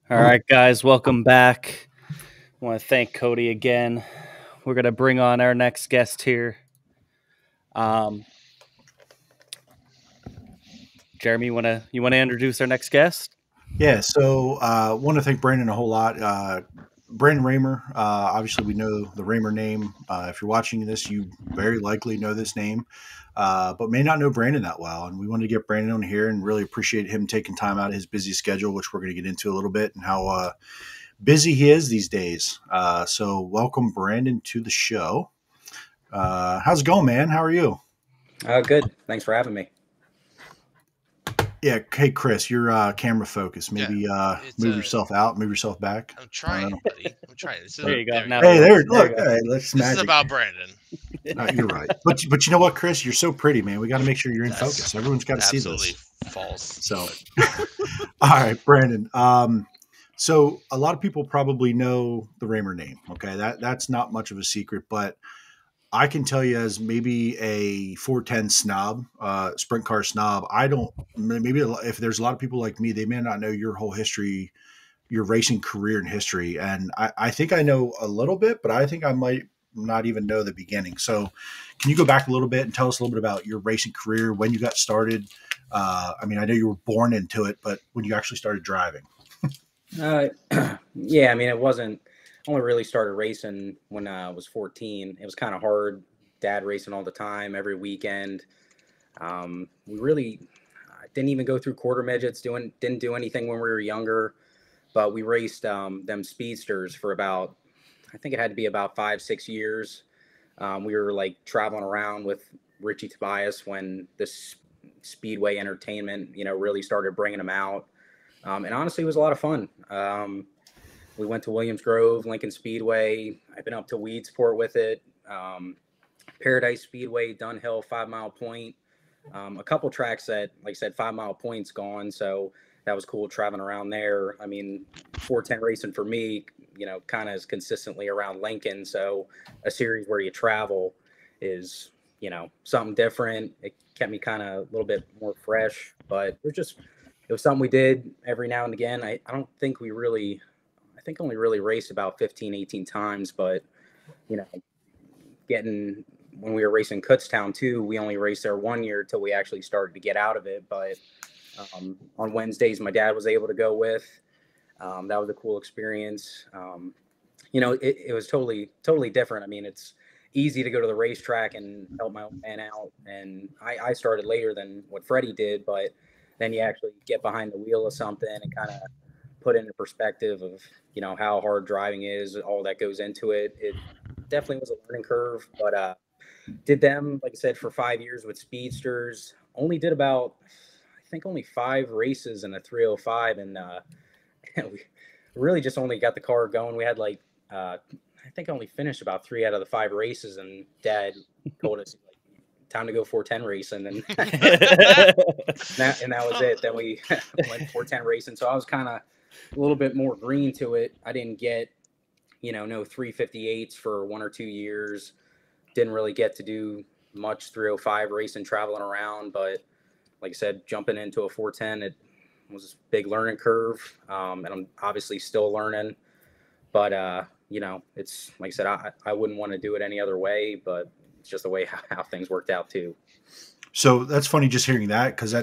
All right, guys, welcome back. I want to thank Cody again. We're going to bring on our next guest here. Jeremy, you want to introduce our next guest? Yeah, so want to thank Brandon a whole lot. Brandon Rahmer, obviously we know the Rahmer name. If you're watching this, you very likely know this name, but may not know Brandon that well. And we wanted to get Brandon on here and really appreciate him taking time out of his busy schedule, which we're going to get into a little bit, and how busy he is these days. So welcome, Brandon, to the show. How's it going, man? How are you? Good. Thanks for having me. Yeah. Hey, Chris, your camera focus. Maybe move yourself out, move yourself back. I'm trying, buddy. I'm trying. There you go. Now Hey, there. Look. Hey, let's This magic. is about Brandon. You're right. But you know what, Chris? You're so pretty, man. We got to make sure you're in focus. Everyone's got to see Absolutely this. false. So, all right, Brandon. So a lot of people probably know the Rahmer name. Okay, that's not much of a secret, but I can tell you as maybe a 410 snob, sprint car snob, I don't, maybe if there's a lot of people like me, they may not know your whole history, your racing career and history. And I think I know a little bit, but I think I might not even know the beginning. So can you go back a little bit and tell us a little bit about your racing career, when you got started? I mean, I know you were born into it, but when you actually started driving? Yeah, I mean, it wasn't, I only really started racing when I was 14. It was kind of hard. Dad racing all the time, every weekend. We really didn't even go through quarter midgets, didn't do anything when we were younger, but we raced them speedsters for about, I think it had to be about 5-6 years. We were like traveling around with Richie Tobias when this Speedway entertainment, really started bringing them out. And honestly, it was a lot of fun. We went to Williams Grove, Lincoln Speedway. I've been up to Weedsport with it. Paradise Speedway, Dunhill, 5 Mile Point. A couple tracks that, like I said, 5 Mile Point's gone. So that was cool traveling around there. I mean, 410 racing for me, kind of is consistently around Lincoln. So a series where you travel is, something different. It kept me kind of a little bit more fresh, but it was something we did every now and again. I don't think we really, I think only really raced about 15, 18 times, but, when we were racing Kutztown too, we only raced there 1 year till we actually started to get out of it. But on Wednesdays, my dad was able to go with. That was a cool experience. It was totally different. I mean, it's easy to go to the racetrack and help my old man out. And I started later than what Freddie did, but then you actually get behind the wheel of something and kind of put into perspective of, how hard driving is, all that goes into it. It definitely was a learning curve, but did them, like I said, for 5 years with speedsters. Only did about, I think, only 5 races in a 305, and we really just only got the car going. We had I think I only finished about 3 out of the 5 races, and Dad told us, time to go 410 racing, and that was it. Then we went 410 racing. So I was kind of a little bit more green to it. I didn't get, no 358s for 1 or 2 years. Didn't really get to do much 305 racing, traveling around. But like I said, jumping into a 410, it was a big learning curve. And I'm obviously still learning. But, it's like I said, I wouldn't want to do it any other way, but it's just the way how things worked out too. So that's funny just hearing that, because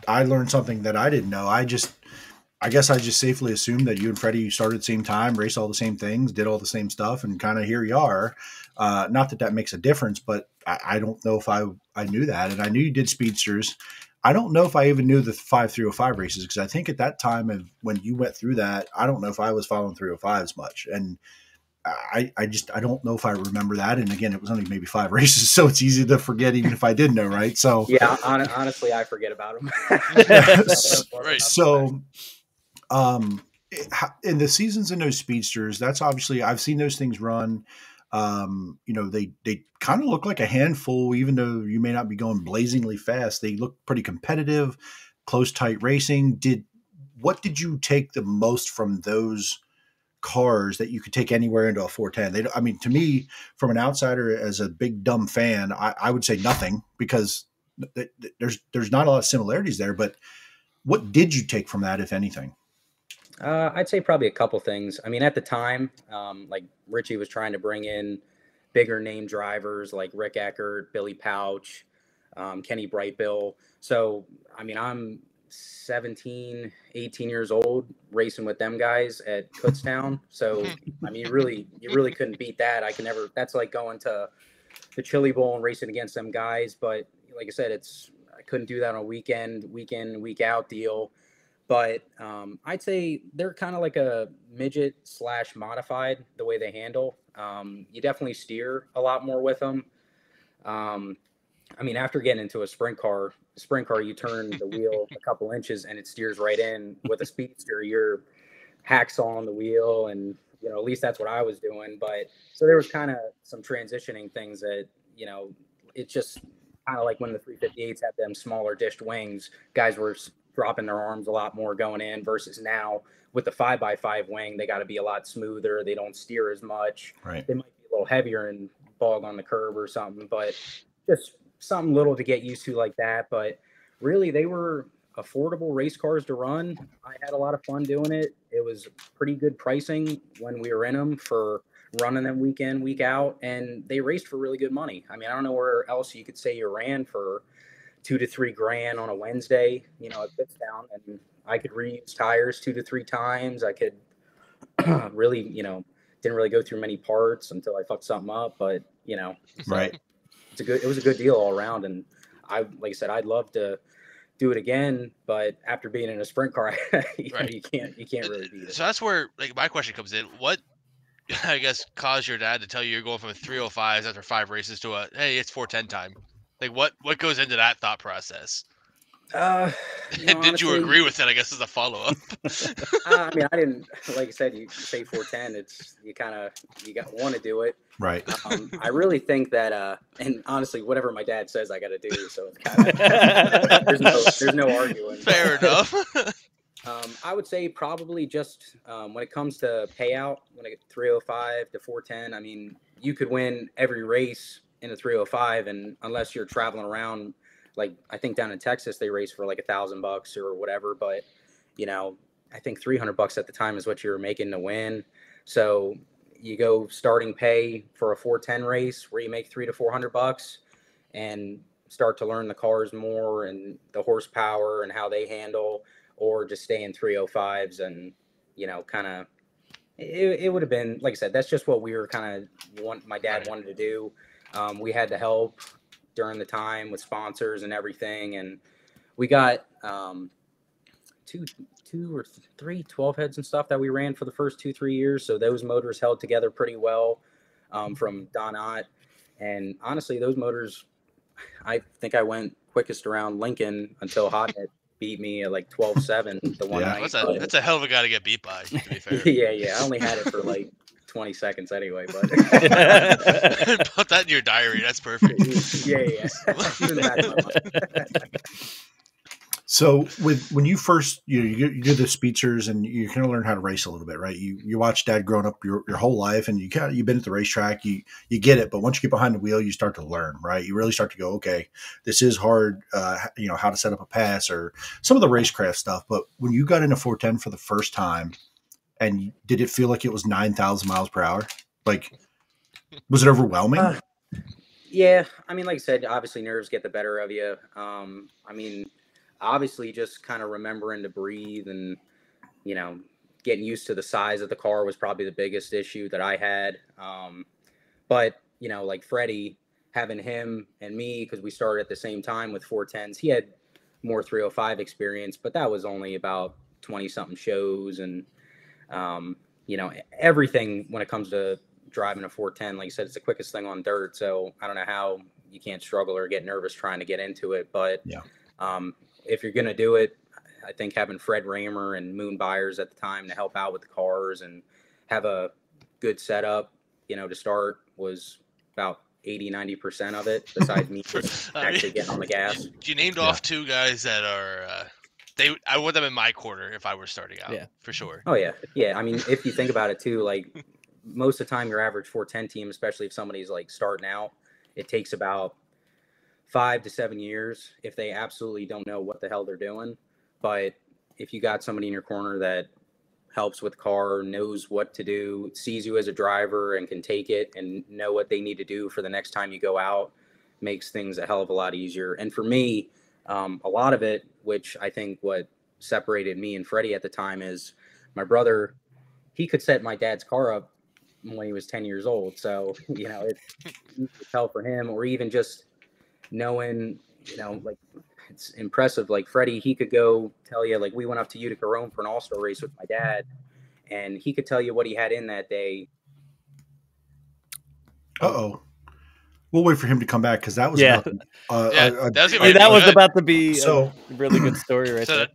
I learned something that I didn't know. I guess I just safely assumed that you and Freddie started at the same time, raced all the same things, did all the same stuff, and kind of here you are. Not that makes a difference, but I don't know if I knew that. And I knew you did speedsters. I don't know if I even knew the 5305 races, because I think at that time when you went through that, I don't know if I was following 305s much. And I don't know if I remember that. And again, it was only maybe 5 races, so it's easy to forget even if I did know, right? So yeah, honestly, I forget about them. Right. So, in the seasons in those speedsters, that's obviously, I've seen those things run. They kind of look like a handful, even though you may not be going blazingly fast. They look pretty competitive, close, tight racing. What did you take the most from those cars that you could take anywhere into a 410? To me, from an outsider, as a big dumb fan, I would say nothing, because there's not a lot of similarities there. But what did you take from that, if anything? I'd say probably a couple things. I mean, at the time, like Richie was trying to bring in bigger name drivers like Rick Eckert, Billy Pouch, Kenny Brightbill. So, I mean, I'm 17, 18 years old racing with them guys at Kutztown. So, I mean, you really couldn't beat that. That's like going to the Chili Bowl and racing against them guys. But like I said, I couldn't do that on a week in, week out deal. But I'd say they're kind of like a midget / modified the way they handle. You definitely steer a lot more with them. I mean, after getting into a sprint car, you turn the wheel a couple inches and it steers right in. With a speedster, you're hacksaw on the wheel, and at least that's what I was doing. But so there was kind of some transitioning things that it's just kind of like when the 358s had them smaller dished wings, guys were dropping their arms a lot more going in, versus now with the 5x5 wing, they got to be a lot smoother. They don't steer as much. Right. They might be a little heavier and bog on the curb or something, but just something little to get used to like that. But really, they were affordable race cars to run. I had a lot of fun doing it. It was pretty good pricing when we were in them for running them week in, week out, and they raced for really good money. I mean, I don't know where else you could say you ran for $2 to $3 grand on a Wednesday, at Kutztown, and I could reuse tires 2 to 3 times. I could really, didn't really go through many parts until I fucked something up, but Right. it was a good deal all around. And like I said, I'd love to do it again, but after being in a sprint car, you can't really beat it. So that's where my question comes in. What, I guess, caused your dad to tell you you're going from a 305s after 5 races to a, hey, it's 410 time? Like what goes into that thought process? Did honestly, you agree with it? I guess as a follow up. I mean, I didn't. Like I said, you say 410. It's you want to do it, Right. I really think that, and honestly, whatever my dad says, I got to do. So it's kind of there's no arguing. Fair enough. I would say probably just when it comes to payout, when I get 305 to 410, I mean, you could win every race in a 305, and unless you're traveling around, like I think down in Texas they race for like $1,000 or whatever, but I think $300 at the time is what you were making to win. So you go starting pay for a 410 race where you make $300 to $400 and start to learn the cars more and the horsepower and how they handle, or just stay in 305s and kind of it would have been, like I said, that's just what we were kind of my dad wanted to do. We had to help during the time with sponsors and everything, and we got two or three 12 heads and stuff that we ran for the first 2-3 years. So those motors held together pretty well from Don Ott. And honestly, those motors, I think I went quickest around Lincoln until Hotnet beat me at like 12.7 the one night. That's a hell of a guy to get beat by, to be fair. Yeah. I only had it for like 20 seconds anyway, but put that in your diary. That's perfect. Yeah. So when you first you do the speedsters and you kind of learn how to race a little bit, right? You watch Dad growing up your whole life, and you've been at the racetrack, you get it. But once you get behind the wheel, you start to learn, right? You really start to go, okay, this is hard. How to set up a pass or some of the racecraft stuff. But when you got into 410 for the first time, and did it feel like it was 9,000 miles per hour? Like, was it overwhelming? Yeah, I mean, like I said, obviously nerves get the better of you. I mean, obviously just kind of remembering to breathe and, getting used to the size of the car was probably the biggest issue that I had. But, like Freddie, having him and me, because we started at the same time with 410s, he had more 305 experience, but that was only about 20 something shows. And, everything when it comes to driving a 410, like you said, it's the quickest thing on dirt. So I don't know how you can't struggle or get nervous trying to get into it. But yeah. If you're going to do it, I think having Fred Rahmer and Moon Byers at the time to help out with the cars and have a good setup, to start was about 80-90% of it, besides me just actually getting on the gas. You named off two guys that are I want them in my corner if I were starting out. Yeah, for sure. Oh yeah. I mean, if you think about it too, like most of the time your average 410 team, especially if somebody's like starting out, it takes about 5 to 7 years if they absolutely don't know what the hell they're doing. But if you got somebody in your corner that helps with car, knows what to do, sees you as a driver and can take it and know what they need to do for the next time you go out, makes things a hell of a lot easier. And for me, a lot of it, which I think what separated me and Freddie at the time, is my brother, he could set my dad's car up when he was 10 years old. So, you know, you could tell for him, or even just knowing, you know, like, it's impressive. Like Freddie, he could go tell you, like, we went up to Utica Rome for an all-star race with my dad, and he could tell you what he had in that day. Uh-oh. We'll wait for him to come back, because that was that was about to be a really good story right there.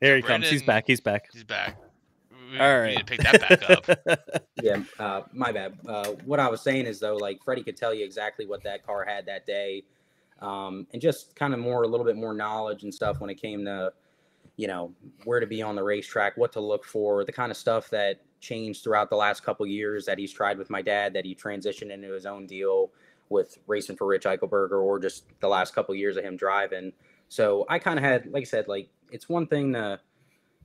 Here he comes. He's back. He's back. All right. We need to pick that back up. Yeah, my bad. What I was saying is, though, like, Freddie could tell you exactly what that car had that day. And just kind of a little bit more knowledge and stuff when it came to, you know, where to be on the racetrack, what to look for, the kind of stuff that changed throughout the last couple of years that he's tried with my dad, that he transitioned into his own deal with racing for Rich Eichelberger, or just the last couple of years of him driving. So I kind of had, like I said, like, it's one thing to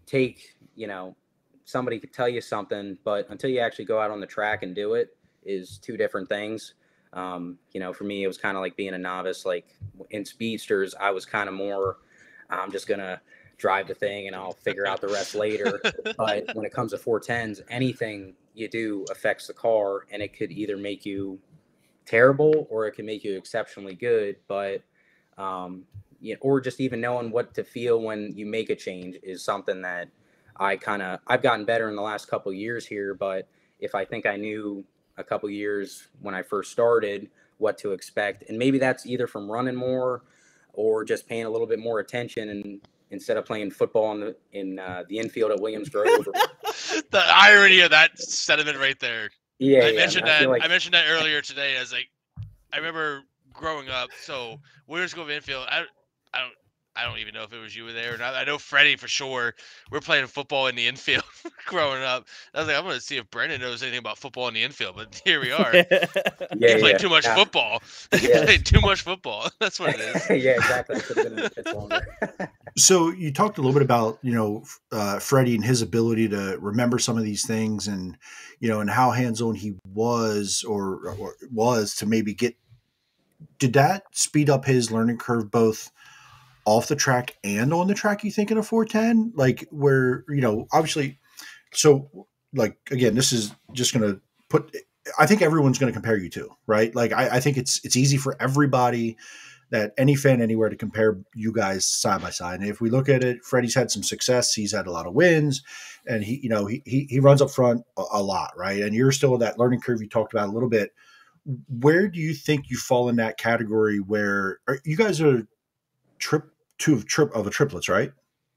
take, you know, somebody could tell you something, but until you actually go out on the track and do it is two different things. You know, for me, it was kind of like being a novice. Like in speedsters, I was kind of more, I'm just going to drive the thing and I'll figure out the rest later. But when it comes to 410s, anything you do affects the car, and it could either make you terrible or it can make you exceptionally good. But, you know, or just even knowing what to feel when you make a change is something that I've gotten better in the last couple of years here. But if I think I knew a couple years when I first started what to expect, and maybe that's either from running more or just paying a little bit more attention, and instead of playing football in the infield at Williams Grove. The irony of that sentiment right there. Yeah, I mentioned that earlier today. As like, I remember growing up. So Williams Grove infield. I don't even know if it was you were there or not. I know Freddie for sure. We're playing football in the infield growing up. I was like, I'm going to see if Brandon knows anything about football in the infield. But here we are. He played too much football. He played too much football. That's what it is. Yeah, exactly. It could have been a bit longer. So you talked a little bit about, you know, Freddie and his ability to remember some of these things, and, you know, and how hands-on he was or was to maybe get. Did that speed up his learning curve both off the track and on the track, you think, in a 410? Like, where, you know, obviously, so, like, again, this is just going to put, I think everyone's going to compare you to, right? Like, I think it's easy for everybody, that any fan anywhere, to compare you guys side by side. And if we look at it, Freddie's had some success. He's had a lot of wins, and he, you know, he runs up front a lot, right? And you're still in that learning curve you talked about a little bit. Where do you think you fall in that category, where you guys are two of triplets, right?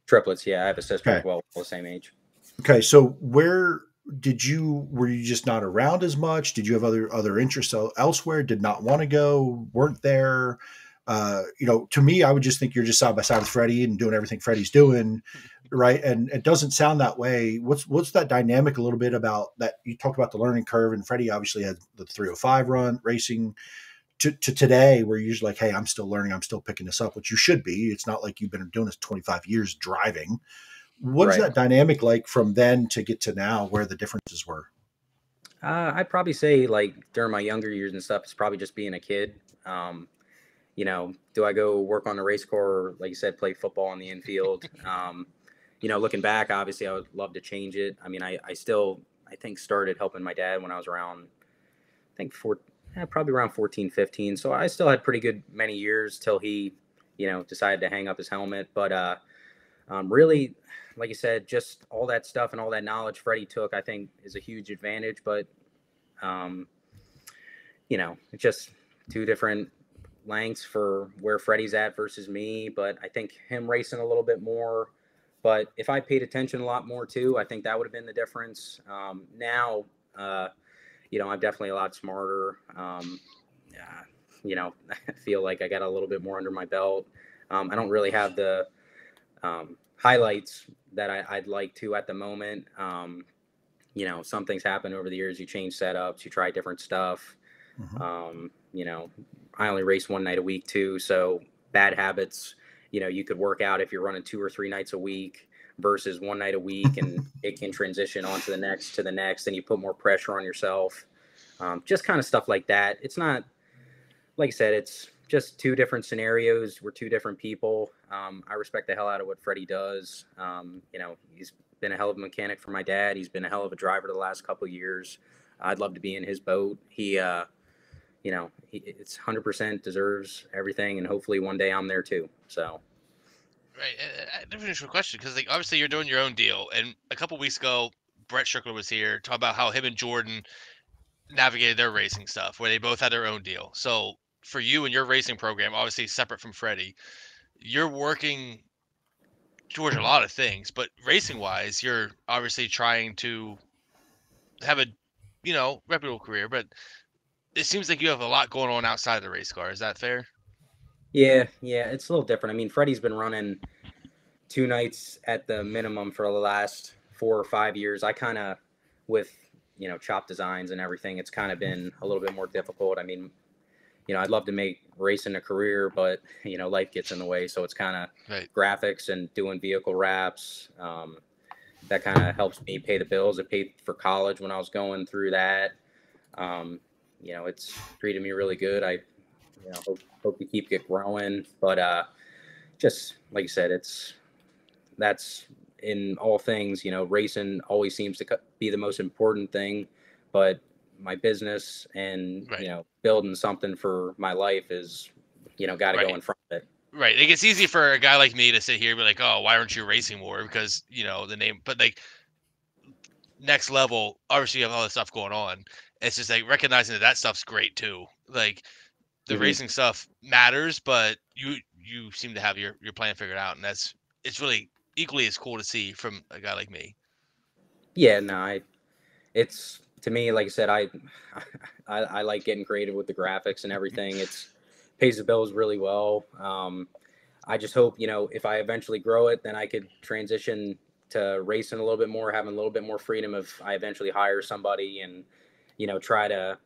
Triplets, yeah. I have a sister as well, the same age. Okay, so were you just not around as much? Did you have other interests elsewhere? Did not want to go? Weren't there? You know, to me, I would just think you're just side by side with Freddie and doing everything Freddie's doing, right? And it doesn't sound that way. What's that dynamic a little bit about that? You talked about the learning curve, and Freddie obviously had the 305 run racing. To today, where you're just like, hey, I'm still learning, I'm still picking this up, which you should be. It's not like you've been doing this 25 years driving. What is that dynamic like from then to get to now, where the differences were? I'd probably say, like, during my younger years and stuff, it's probably just being a kid. You know, do I go work on the race car, or, like you said, play football in the infield? You know, looking back, obviously, I would love to change it. I mean, I think started helping my dad when I was around, probably around 14, 15. So I still had pretty good many years till he, you know, decided to hang up his helmet. But really, like you said, just all that stuff and all that knowledge Freddie took, I think, is a huge advantage. But, you know, it's just two different lengths for where Freddie's at versus me. But I think him racing a little bit more. But if I paid attention a lot more too, I think that would have been the difference. Now, you know, I'm definitely a lot smarter. You know, I feel like I got a little bit more under my belt. I don't really have the highlights that I'd like to at the moment. You know, some things happen over the years. You change setups, you try different stuff. Mm-hmm. You know, I only race one night a week too. So bad habits, you know, you could work out if you're running 2 or 3 nights a week. versus one night a week, and it can transition on to the next, and you put more pressure on yourself. Just kind of stuff like that. It's not, like I said, it's just two different scenarios. We're two different people. I respect the hell out of what Freddie does. He's been a hell of a mechanic for my dad. He's been a hell of a driver the last couple of years. I'd love to be in his boat. He it's 100% deserves everything, and hopefully one day I'm there too. So. Right. I never finished my question because, like, obviously you're doing your own deal, and a couple weeks ago, Brett Strickler was here talking about how him and Jordan navigated their racing stuff, where they both had their own deal. So for you and your racing program, obviously separate from Freddie, you're working towards a lot of things, but racing wise, you're obviously trying to have a, reputable career, but it seems like you have a lot going on outside of the race car. Is that fair? Yeah, it's a little different. I mean, Freddie's been running 2 nights at the minimum for the last 4 or 5 years. I kind of, with, chop designs and everything, it's kind of been a little bit more difficult. I mean, I'd love to make racing a career, but, life gets in the way. So it's kind of right. Graphics and doing vehicle wraps. That kind of helps me pay the bills. It paid for college when I was going through that. It's treated me really good. I hope to keep it growing, but just like you said, that's in all things. Racing always seems to be the most important thing, but my business and right. Building something for my life is got to right. go in front of it. Right. Like, it's easy for a guy like me to sit here and be like, oh, why aren't you racing more? Because, the name, but like next level, obviously you have all this stuff going on. It's just like recognizing that stuff's great too. Like the racing stuff matters, but you seem to have your plan figured out, and it's really equally as cool to see from a guy like me. Yeah, no, it's, to me, like I said, I like getting creative with the graphics and everything. It's pays the bills really well. I just hope, if I eventually grow it, then I could transition to racing a little bit more, having a little bit more freedom if I eventually hire somebody and, try to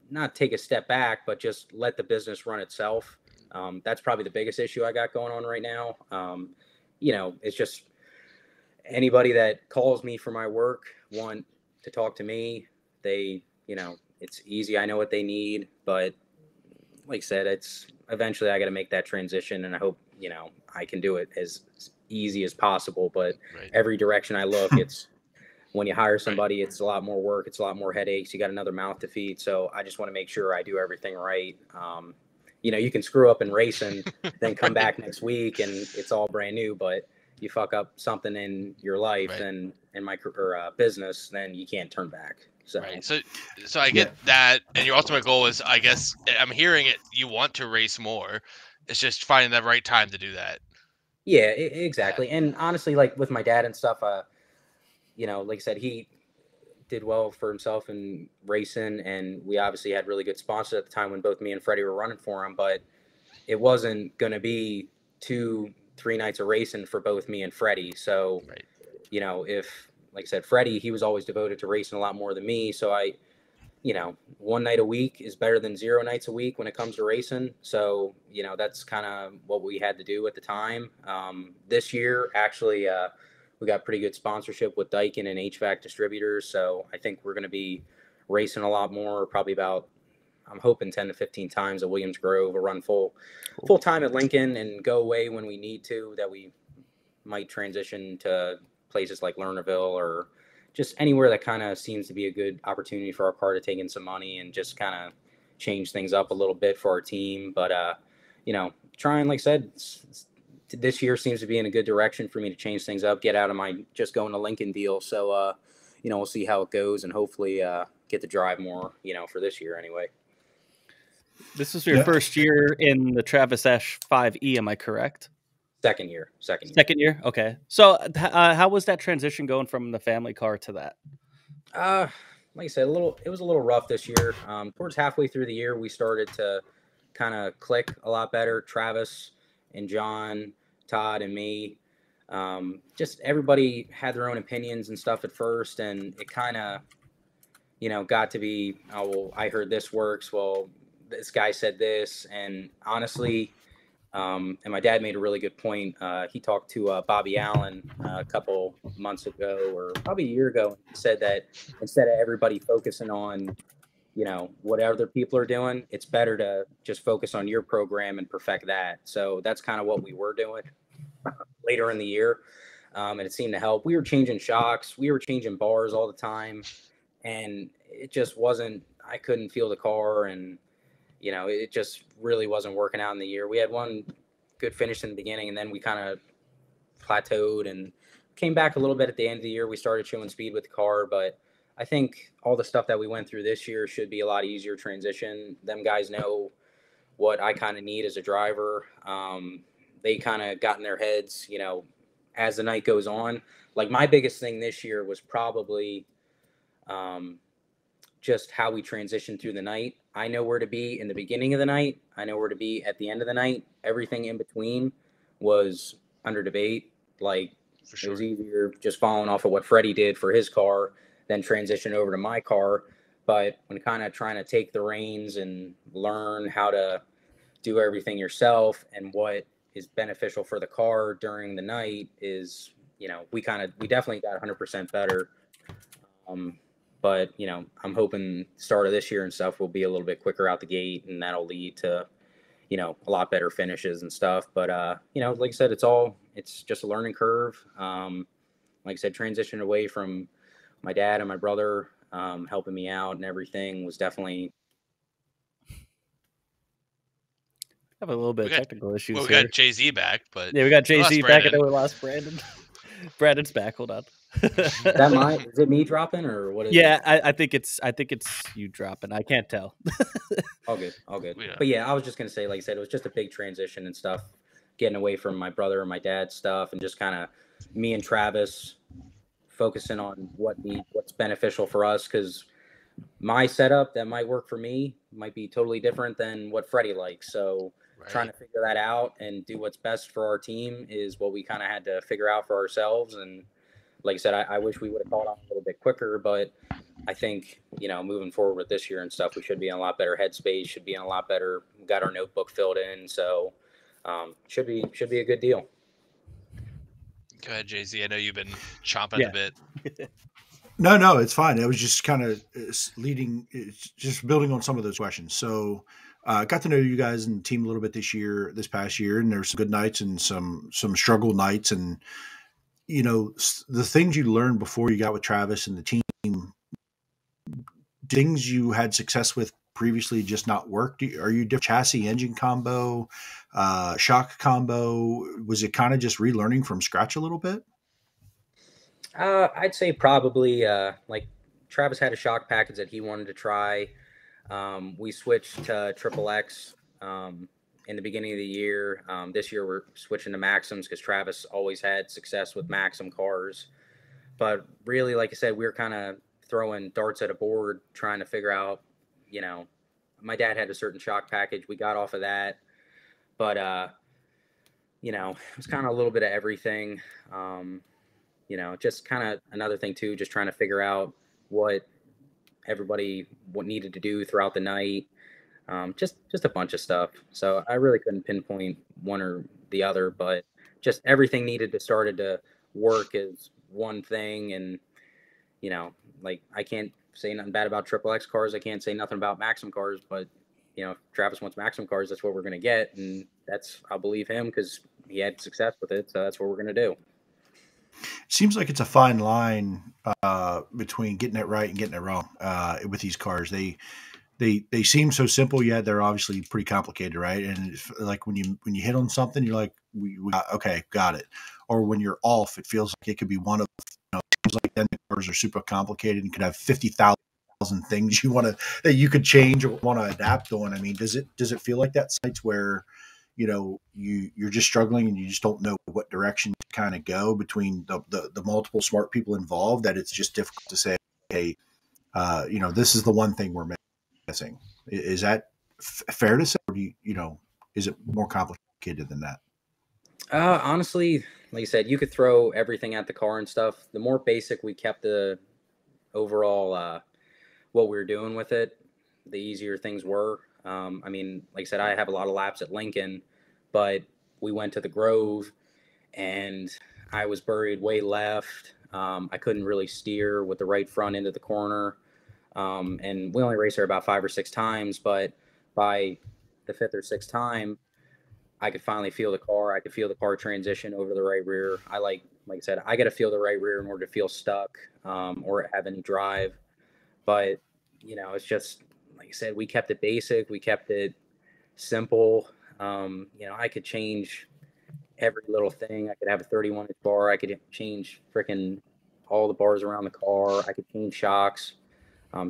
not take a step back, but just let the business run itself. That's probably the biggest issue I got going on right now. It's just anybody that calls me for my work want to talk to me. They, it's easy. I know what they need, but like I said, it's eventually I got to make that transition, and I hope, I can do it as easy as possible. But right. Every direction I look, it's when you hire somebody, it's a lot more work. It's a lot more headaches. You got another mouth to feed. So I just want to make sure I do everything right. You can screw up in racing, then come back next week and it's all brand new, but you fuck up something in your life right. and in my business, then you can't turn back. So, right. So I get that. And your ultimate goal is, I guess I'm hearing it, you want to race more. It's just finding the right time to do that. Yeah, exactly. And honestly, like with my dad and stuff, like I said, he did well for himself in racing, and we obviously had really good sponsors at the time when both me and Freddie were running for him, but it wasn't going to be 2-3 nights of racing for both me and Freddie. So, right. If, like I said, Freddie, he was always devoted to racing a lot more than me. So one night a week is better than 0 nights a week when it comes to racing. So, that's kind of what we had to do at the time. This year, actually, we got pretty good sponsorship with Daikin and HVAC distributors. So I think we're going to be racing a lot more, probably about, I'm hoping 10 to 15 times at Williams Grove. We'll run full time at Lincoln and go away when we need to, that we might transition to places like Lernerville or just anywhere that kind of seems to be a good opportunity for our car to take in some money and just kind of change things up a little bit for our team. But, trying, like I said, this year seems to be in a good direction for me to change things up, get out of my just going to Lincoln deal. So, we'll see how it goes and hopefully get to drive more, for this year anyway. This is your first year in the Travis Esh 5E, am I correct? Second year. Second year? Okay. So how was that transition going from the family car to that? Like I said, it was a little rough this year. Towards halfway through the year, we started to kind of click a lot better. Travis and John, Todd and me, just everybody had their own opinions and stuff at first. And it kind of, got to be, oh, well, I heard this works. Well, this guy said this. And honestly, And my dad made a really good point. He talked to Bobby Allen a couple months ago, or probably a year ago, and said that instead of everybody focusing on, what other people are doing, it's better to just focus on your program and perfect that. So that's kind of what we were doing later in the year. And it seemed to help. We were changing shocks, we were changing bars all the time, and it just wasn't, I couldn't feel the car, and it just really wasn't working out in the year. We had one good finish in the beginning, and then we kind of plateaued and came back a little bit at the end of the year. We started showing speed with the car, but I think all the stuff that we went through this year should be a lot easier transition. Them guys know what I kind of need as a driver. They kind of got in their heads, as the night goes on. Like, my biggest thing this year was probably just how we transition through the night. I know where to be in the beginning of the night. I know where to be at the end of the night. Everything in between was under debate. Like, For sure. It was easier just following off of what Freddie did for his car than transition over to my car. But when kind of trying to take the reins and learn how to do everything yourself and what is beneficial for the car during the night is, we definitely got 100% better. But, I'm hoping start of this year and stuff will be a little bit quicker out the gate, and that'll lead to, a lot better finishes and stuff. But, like I said, it's just a learning curve. Like I said, transition away from my dad and my brother helping me out and everything was definitely. Have a little bit of technical issues Well, we here. got Jay-Z back, but yeah, we got Jay-Z back. I know we lost Brandon. Brandon's back. Hold on. Is it me dropping or what is yeah, it? I think it's you dropping. I can't tell. All good. Yeah. But yeah, I was just gonna say, like I said, it was just a big transition and stuff, getting away from my brother and my dad's stuff, and just kind of me and Travis focusing on what's beneficial for us, because my setup that might work for me might be totally different than what Freddie likes. So trying to figure that out and do what's best for our team is what we kind of had to figure out for ourselves. And like I said, I wish we would have caught on a little bit quicker, but I think, moving forward with this year and stuff, we should be in a lot better headspace, should be in a lot better, got our notebook filled in. So should be a good deal. Go ahead, Jay-Z. I know you've been chomping a bit. No, it's fine. It was just kind of just building on some of those questions. So got to know you guys and the team a little bit this past year, and there's some good nights and some struggle nights. And, the things you learned before you got with Travis and the team, things you had success with previously just not worked. Are you different chassis engine combo, shock combo? Was it kind of just relearning from scratch a little bit? I'd say probably like Travis had a shock package that he wanted to try. We switched to Triple X in the beginning of the year. This year we're switching to Maxims because Travis always had success with Maxim cars. But really, like I said, we were kind of throwing darts at a board trying to figure out, my dad had a certain shock package. We got off of that. But, it was kind of a little bit of everything. Just kind of another thing too, just trying to figure out what needed to do throughout the night. Just a bunch of stuff. So I really couldn't pinpoint one or the other, but just everything needed to started to work as one thing. And, like I can't say nothing bad about Triple X cars. I can't say nothing about Maxim cars, but if Travis wants Maxim cars, that's what we're going to get. And I'll believe him because he had success with it. So that's what we're going to do. It seems like it's a fine line between getting it right and getting it wrong with these cars. They seem so simple, yet they're obviously pretty complicated, right? And it's like when you hit on something, you're like, got it. Or when you're off, it feels like it could be one of, it feels like then the cars are super complicated and could have 50,000 things that you could change or want to adapt on. I mean, does it feel like that sites where you're just struggling and you just don't know what direction to kind of go between the multiple smart people involved, that it's just difficult to say, hey, this is the one thing we're missing. Is that fair to say, or is it more complicated than that? Honestly, like you said, you could throw everything at the car and stuff. The more basic we kept the overall what we were doing with it, the easier things were. I mean, like I said, I have a lot of laps at Lincoln but we went to the Grove, and I was buried way left. I couldn't really steer with the right front into the corner. And we only raced there about 5 or 6 times, but by the 5th or 6th time, I could finally feel the car. I could feel the car transition over to the right rear. Like I said, I got to feel the right rear in order to feel stuck or have any drive. But, it's just, like I said, we kept it basic. We kept it simple. I could change every little thing. I could have a 31-inch bar. I could change freaking all the bars around the car. I could change shocks.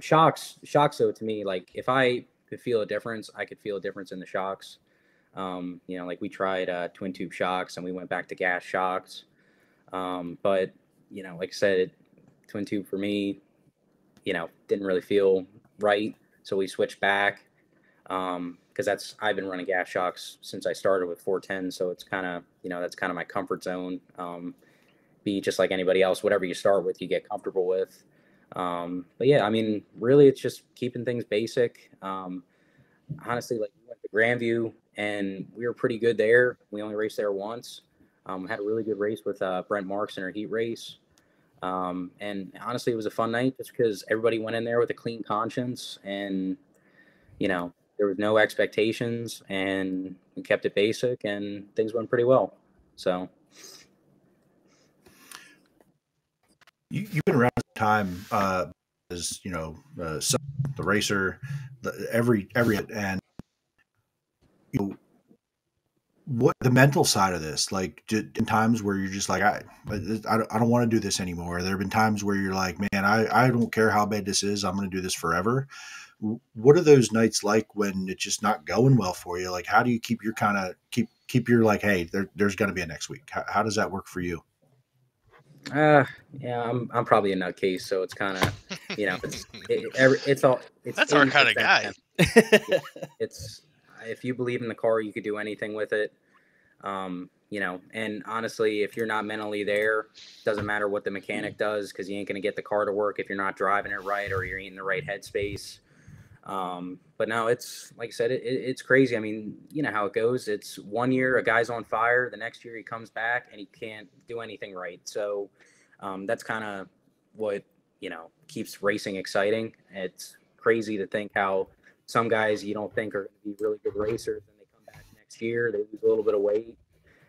Shocks, though, to me, like if I could feel a difference, I could feel a difference in the shocks. Like we tried twin tube shocks and we went back to gas shocks. But, like I said, twin tube for me, didn't really feel right. So we switched back because I've been running gas shocks since I started with 410. So it's kind of, that's kind of my comfort zone. Be just like anybody else, whatever you start with, you get comfortable with. But yeah, I mean, really, it's just keeping things basic. Honestly, like we went to Grandview and we were pretty good there. We only raced there once. Had a really good race with Brent Marks in our heat race. And honestly, it was a fun night just because everybody went in there with a clean conscience and, there was no expectations and we kept it basic and things went pretty well. So. You've been around time, as the racer, every and what the mental side of this, like in times where you're just like I don't want to do this anymore. There have been times where you're like, man, I don't care how bad this is, I'm going to do this forever. What are those nights like when it's just not going well for you? Like, how do you keep your keep your like, hey, there's going to be a next week? How does that work for you? Yeah, I'm probably a nutcase, so it's kind of, it's that's our kind of guy. It's if you believe in the car, you could do anything with it. And honestly, if you're not mentally there, doesn't matter what the mechanic does because you ain't gonna get the car to work if you're not driving it right or you're in the right headspace. But no, it's like I said, it's crazy. I mean, you know how it goes. It's 1 year a guy's on fire, the next year he comes back and he can't do anything right. So that's kind of what keeps racing exciting. It's crazy to think how some guys you don't think are going to be really good racers, and they come back next year, they lose a little bit of weight,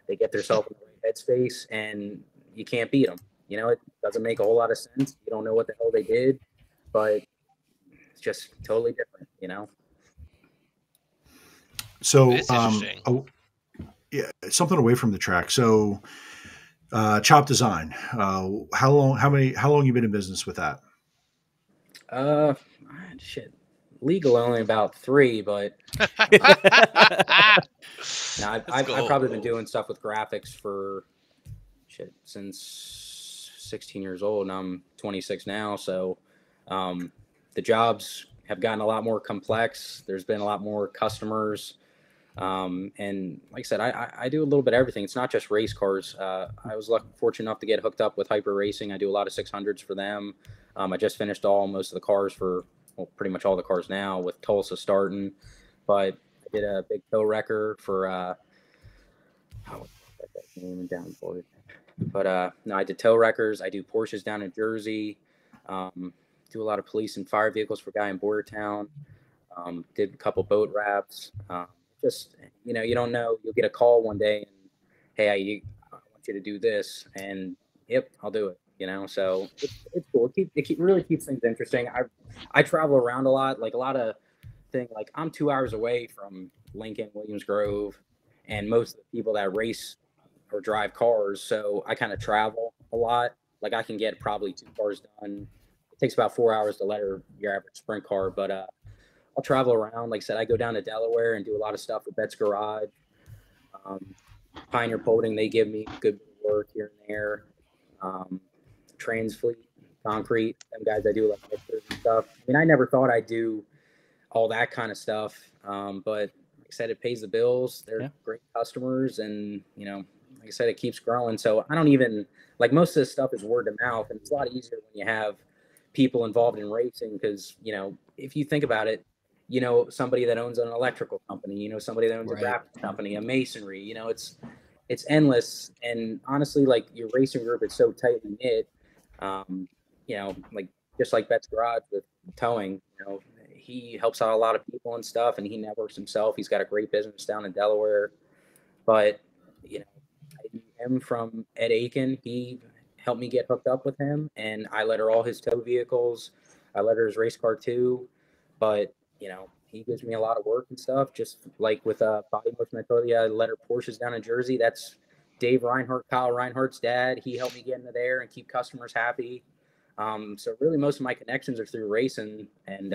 they get themselves in the right headspace, and you can't beat them. It doesn't make a whole lot of sense. You don't know what the hell they did, but it's just totally different, So, it's interesting. Yeah, something away from the track. So, Chop Design. How long you been in business with that? Shit. Legal only about 3, but I've probably been doing stuff with graphics for since 16 years old, and I'm 26 now. So the jobs have gotten a lot more complex. There's been a lot more customers. And like I said, I do a little bit of everything. It's not just race cars. I was fortunate enough to get hooked up with Hyper Racing. I do a lot of 600s for them. I just finished most of the cars for, pretty much all the cars now with Tulsa starting, but I did a big tow wrecker for, down for it. But no, I did tow wreckers. I do Porsches down in Jersey. Do a lot of police and fire vehicles for a guy in Bordertown. Did a couple boat wraps. Just, you don't know. You'll get a call one day and, hey, I want you to do this. And, yep, I'll do it, So it's cool. It really keeps things interesting. I travel around a lot. Like a lot of things, like I'm 2 hours away from Lincoln, Williams Grove, and most of the people that race or drive cars. So I kind of travel a lot. Like I can get probably 2 cars done. It takes about 4 hours to letter your average sprint car, but I'll travel around. Like I said, I go down to Delaware and do a lot of stuff with Bet's Garage. Pioneer Polding, they give me good work here and there. Transfleet, Concrete, them guys I do like mixers and stuff. I mean, I never thought I'd do all that kind of stuff. But like I said, it pays the bills. They're great customers, and like I said, it keeps growing. So I don't even like most of this stuff is word of mouth, and it's a lot easier when you have people involved in racing because if you think about it, you know, somebody that owns an electrical company, you know, somebody that owns Right. a graphics company, a masonry, you know, it's endless. And honestly, like your racing group is so tightly knit. You know, like just like Bet's Garage with towing, you know, he helps out a lot of people and stuff, and he networks himself. He's got a great business down in Delaware. But, you know, I knew him from Ed Aiken. He helped me get hooked up with him, and I let her all his tow vehicles. I let her his race car too. But, you know, he gives me a lot of work and stuff. Just like with Body Motion, I told you, I let her Porsches down in Jersey. That's Dave Reinhardt, Kyle Reinhardt's dad. He helped me get into there and keep customers happy. So really most of my connections are through racing, and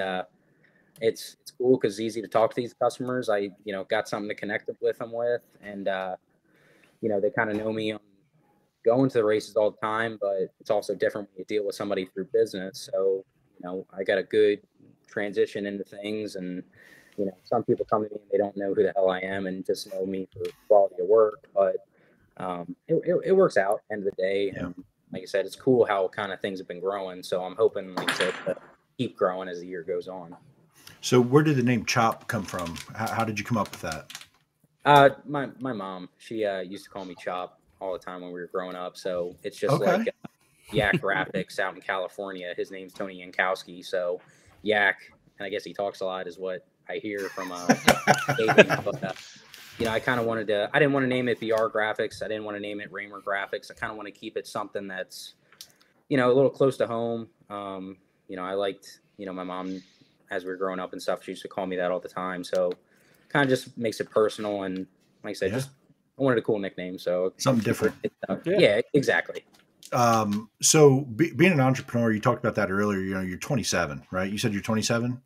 it's cool because it's easy to talk to these customers. I, you know, got something to connect with them with, and you know, they kind of know me on going to the races all the time, but it's also different when you deal with somebody through business. So, you know, I got a good transition into things, and you know, some people come to me and they don't know who the hell I am and just know me for quality of work, but it works out end of the day. Yeah. And like I said, it's cool how kind of things have been growing. So I'm hoping, like I said, to keep growing as the year goes on. So where did the name Chop come from? How did you come up with that? My mom, she used to call me Chop all the time when we were growing up. So it's just Okay. like Yak Graphics out in California. His name's Tony Yankowski. So Yak, and I guess he talks a lot, is what I hear from David. But you know, I kind of wanted to. I didn't want to name it BR Graphics. I didn't want to name it Rahmer Graphics. I kind of want to keep it something that's, you know, a little close to home. You know, I liked, you know, my mom, as we were growing up and stuff, she used to call me that all the time. So kind of just makes it personal. And like I said, Yeah. just I wanted a cool nickname. So Something different. Yeah, exactly. So being an entrepreneur, you talked about that earlier. You know, you're 27, right? You said you're 27.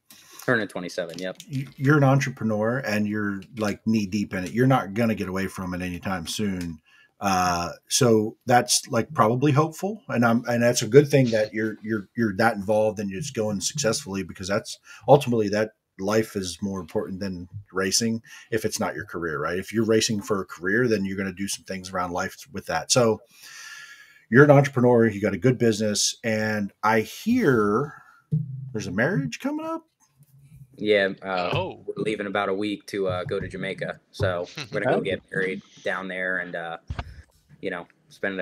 Turning 27. Yep. You're an entrepreneur and you're like knee deep in it. You're not going to get away from it anytime soon. So that's like probably hopeful. And that's a good thing that you're that involved and it's going successfully, because that's ultimately that life is more important than racing. If it's not your career, right? If you're racing for a career, then you're going to do some things around life with that. So you're an entrepreneur, you got a good business, and I hear there's a marriage coming up. Yeah, we're leaving about a week to go to Jamaica, so we're gonna go get married down there, and you know, spend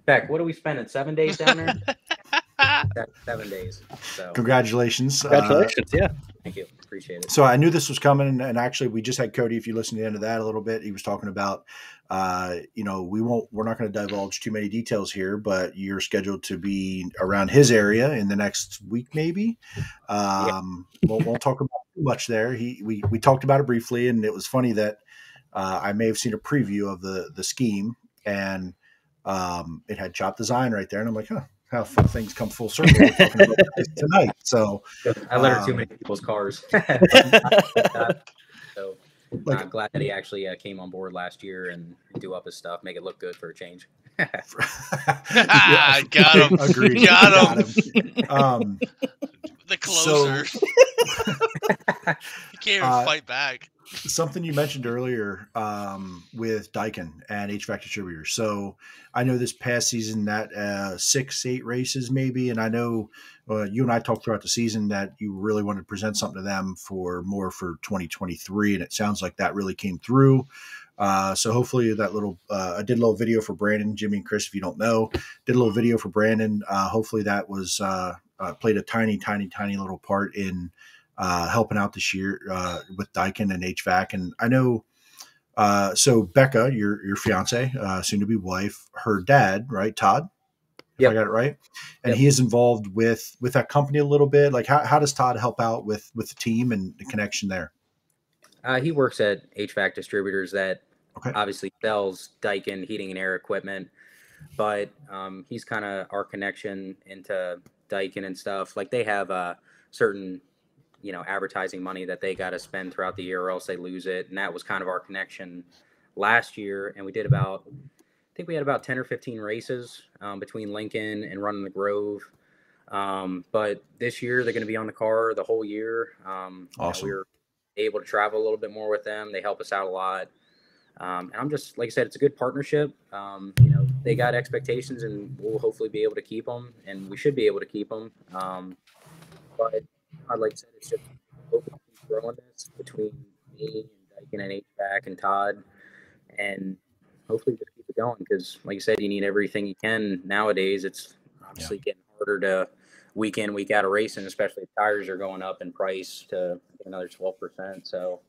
Beck, what are we spending? 7 days down there? 7 days. So Congratulations! Yeah. Thank you, appreciate it. So I knew this was coming, and actually, we just had Cody. If you listen to the end of that a little bit, he was talking about, you know, we're not going to divulge too many details here, but you're scheduled to be around his area in the next week, maybe. Won't talk about too much there. We talked about it briefly, and it was funny that I may have seen a preview of the scheme, and it had Chop Design right there, and I'm like, huh. How things come full circle. We're talking about this tonight. So I let her too many people's cars. So like, I'm glad that he actually came on board last year and do up his stuff, make it look good for a change. Yeah, got him. Agreed. Got him. The closer. You can't even fight back. Something you mentioned earlier with Daikin and HVAC distributors. So I know this past season that 6-8 races maybe, and I know you and I talked throughout the season that you really wanted to present something to them for 2023, and it sounds like that really came through. So hopefully that little I did a little video for Brandon, Jimmy, and Chris. If you don't know, did a little video for Brandon. Hopefully that was played a tiny little part in helping out this year with Daikin and HVAC. And I know, so Becca, your fiance, soon to be wife, her dad, right, Todd? If I got it right, and he is involved with that company a little bit. Like, how does Todd help out with the team and the connection there? He works at HVAC distributors that obviously sells Daikin heating and air equipment, but he's kind of our connection into Daikin and stuff. Like they have certain, you know, advertising money that they got to spend throughout the year or else they lose it. And that was kind of our connection last year. And we did I think we had about 10 or 15 races between Lincoln and Running the Grove. But this year they're going to be on the car the whole year. Awesome. You know, we were able to travel a little bit more with them. They help us out a lot. And I'm just, like I said, it's a good partnership. You know, they got expectations and we'll hopefully be able to keep them, and we should be able to keep them. But like I said, it's just hoping to keep growing this between me and Dyken and HVAC and Todd, and hopefully just keep it going because, like you said, you need everything you can nowadays. It's obviously getting harder to week in, week out of racing, especially if tires are going up in price to another 12%. So,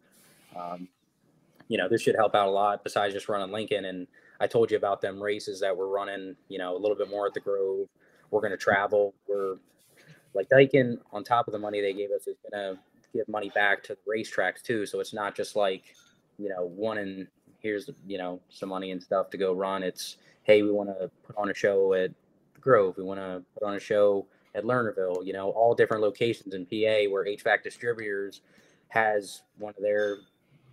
this should help out a lot besides just running Lincoln. And I told you about them races that we're running, a little bit more at the Grove. We're going to travel. We're like Dyken, on top of the money they gave us, is going to give money back to the racetracks too. So it's not just like, one and here's, some money and stuff to go run. It's, hey, we want to put on a show at the Grove. We want to put on a show at Lernerville, all different locations in PA where HVAC Distributors has one of their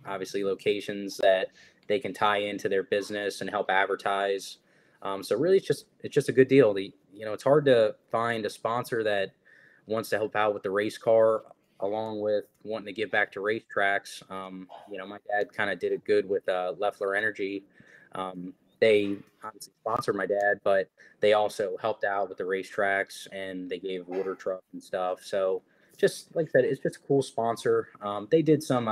obviously locations that they can tie into their business and help advertise. So really it's just a good deal. It's hard to find a sponsor that wants to help out with the race car along with wanting to give back to racetracks. My dad kind of did it good with Leffler Energy. They obviously sponsored my dad, but they also helped out with the racetracks and they gave water truck and stuff. So just like I said, it's just a cool sponsor. They did some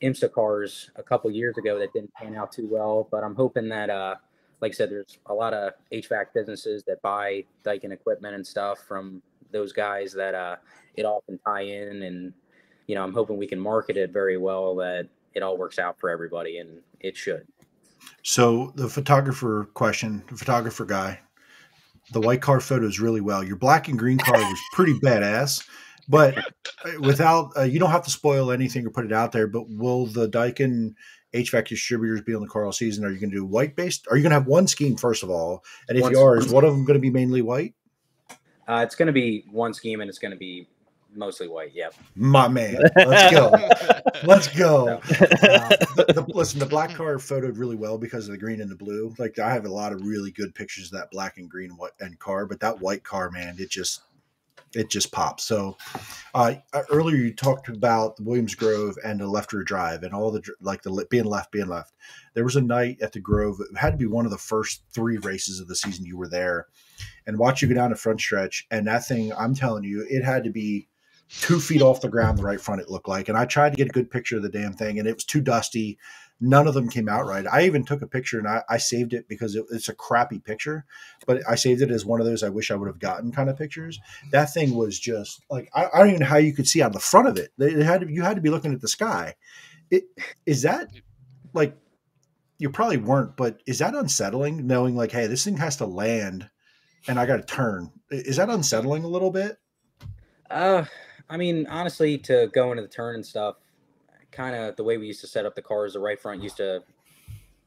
IMSA cars a couple years ago that didn't pan out too well, but I'm hoping that, like I said, there's a lot of HVAC businesses that buy Dyken equipment and stuff from those guys that it all can tie in. And, I'm hoping we can market it very well, that it all works out for everybody, and it should. So the photographer guy, the white car photos really well. Your black and green car was pretty badass, but without, you don't have to spoil anything or put it out there, but will the Dyken HVAC Distributors be on the car all season? Are you going to do white based? Are you going to have one scheme first of all? And if you are, is one of them going to be mainly white? It's going to be one scheme and it's going to be mostly white. Yep. My man. Let's go. Let's go. Listen, the black car photoed really well because of the green and the blue. Like I have a lot of really good pictures of that black and green and car, but that white car, man, it just pops. So earlier you talked about the Williams Grove and the left rear drive and all the being left. There was a night at the Grove. It had to be one of the first 3 races of the season you were there, and watch you go down the front stretch. And that thing, I'm telling you, it had to be 2 feet off the ground, the right front, it looked like. And I tried to get a good picture of the damn thing, and it was too dusty. None of them came out right. I even took a picture, and I saved it because it's a crappy picture, but I saved it as one of those I wish I would have gotten kind of pictures. That thing was just like, I don't even know how you could see out the front of it. You had to be looking at the sky. Is that like, you probably weren't, but is that unsettling knowing like, hey, this thing has to land and I got to turn? Is that unsettling a little bit? I mean, honestly, to go into the turn and stuff, kind of the way we used to set up the cars, the right front used to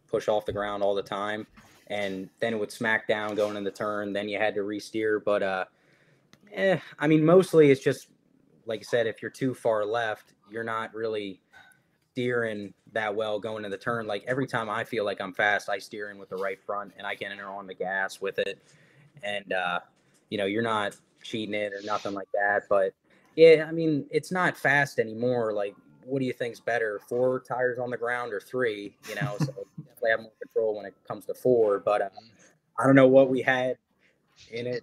push off the ground all the time, and then it would smack down going in the turn. Then you had to re-steer. But I mean, mostly it's just like I said, if you're too far left, you're not really steering that well going in the turn. Like every time I feel like I'm fast, I steer in with the right front and I can enter on the gas with it. And you're not cheating it or nothing like that. But yeah, I mean, it's not fast anymore. Like, what do you think's better, 4 tires on the ground or 3? So definitely have more control when it comes to 4. But I don't know what we had in it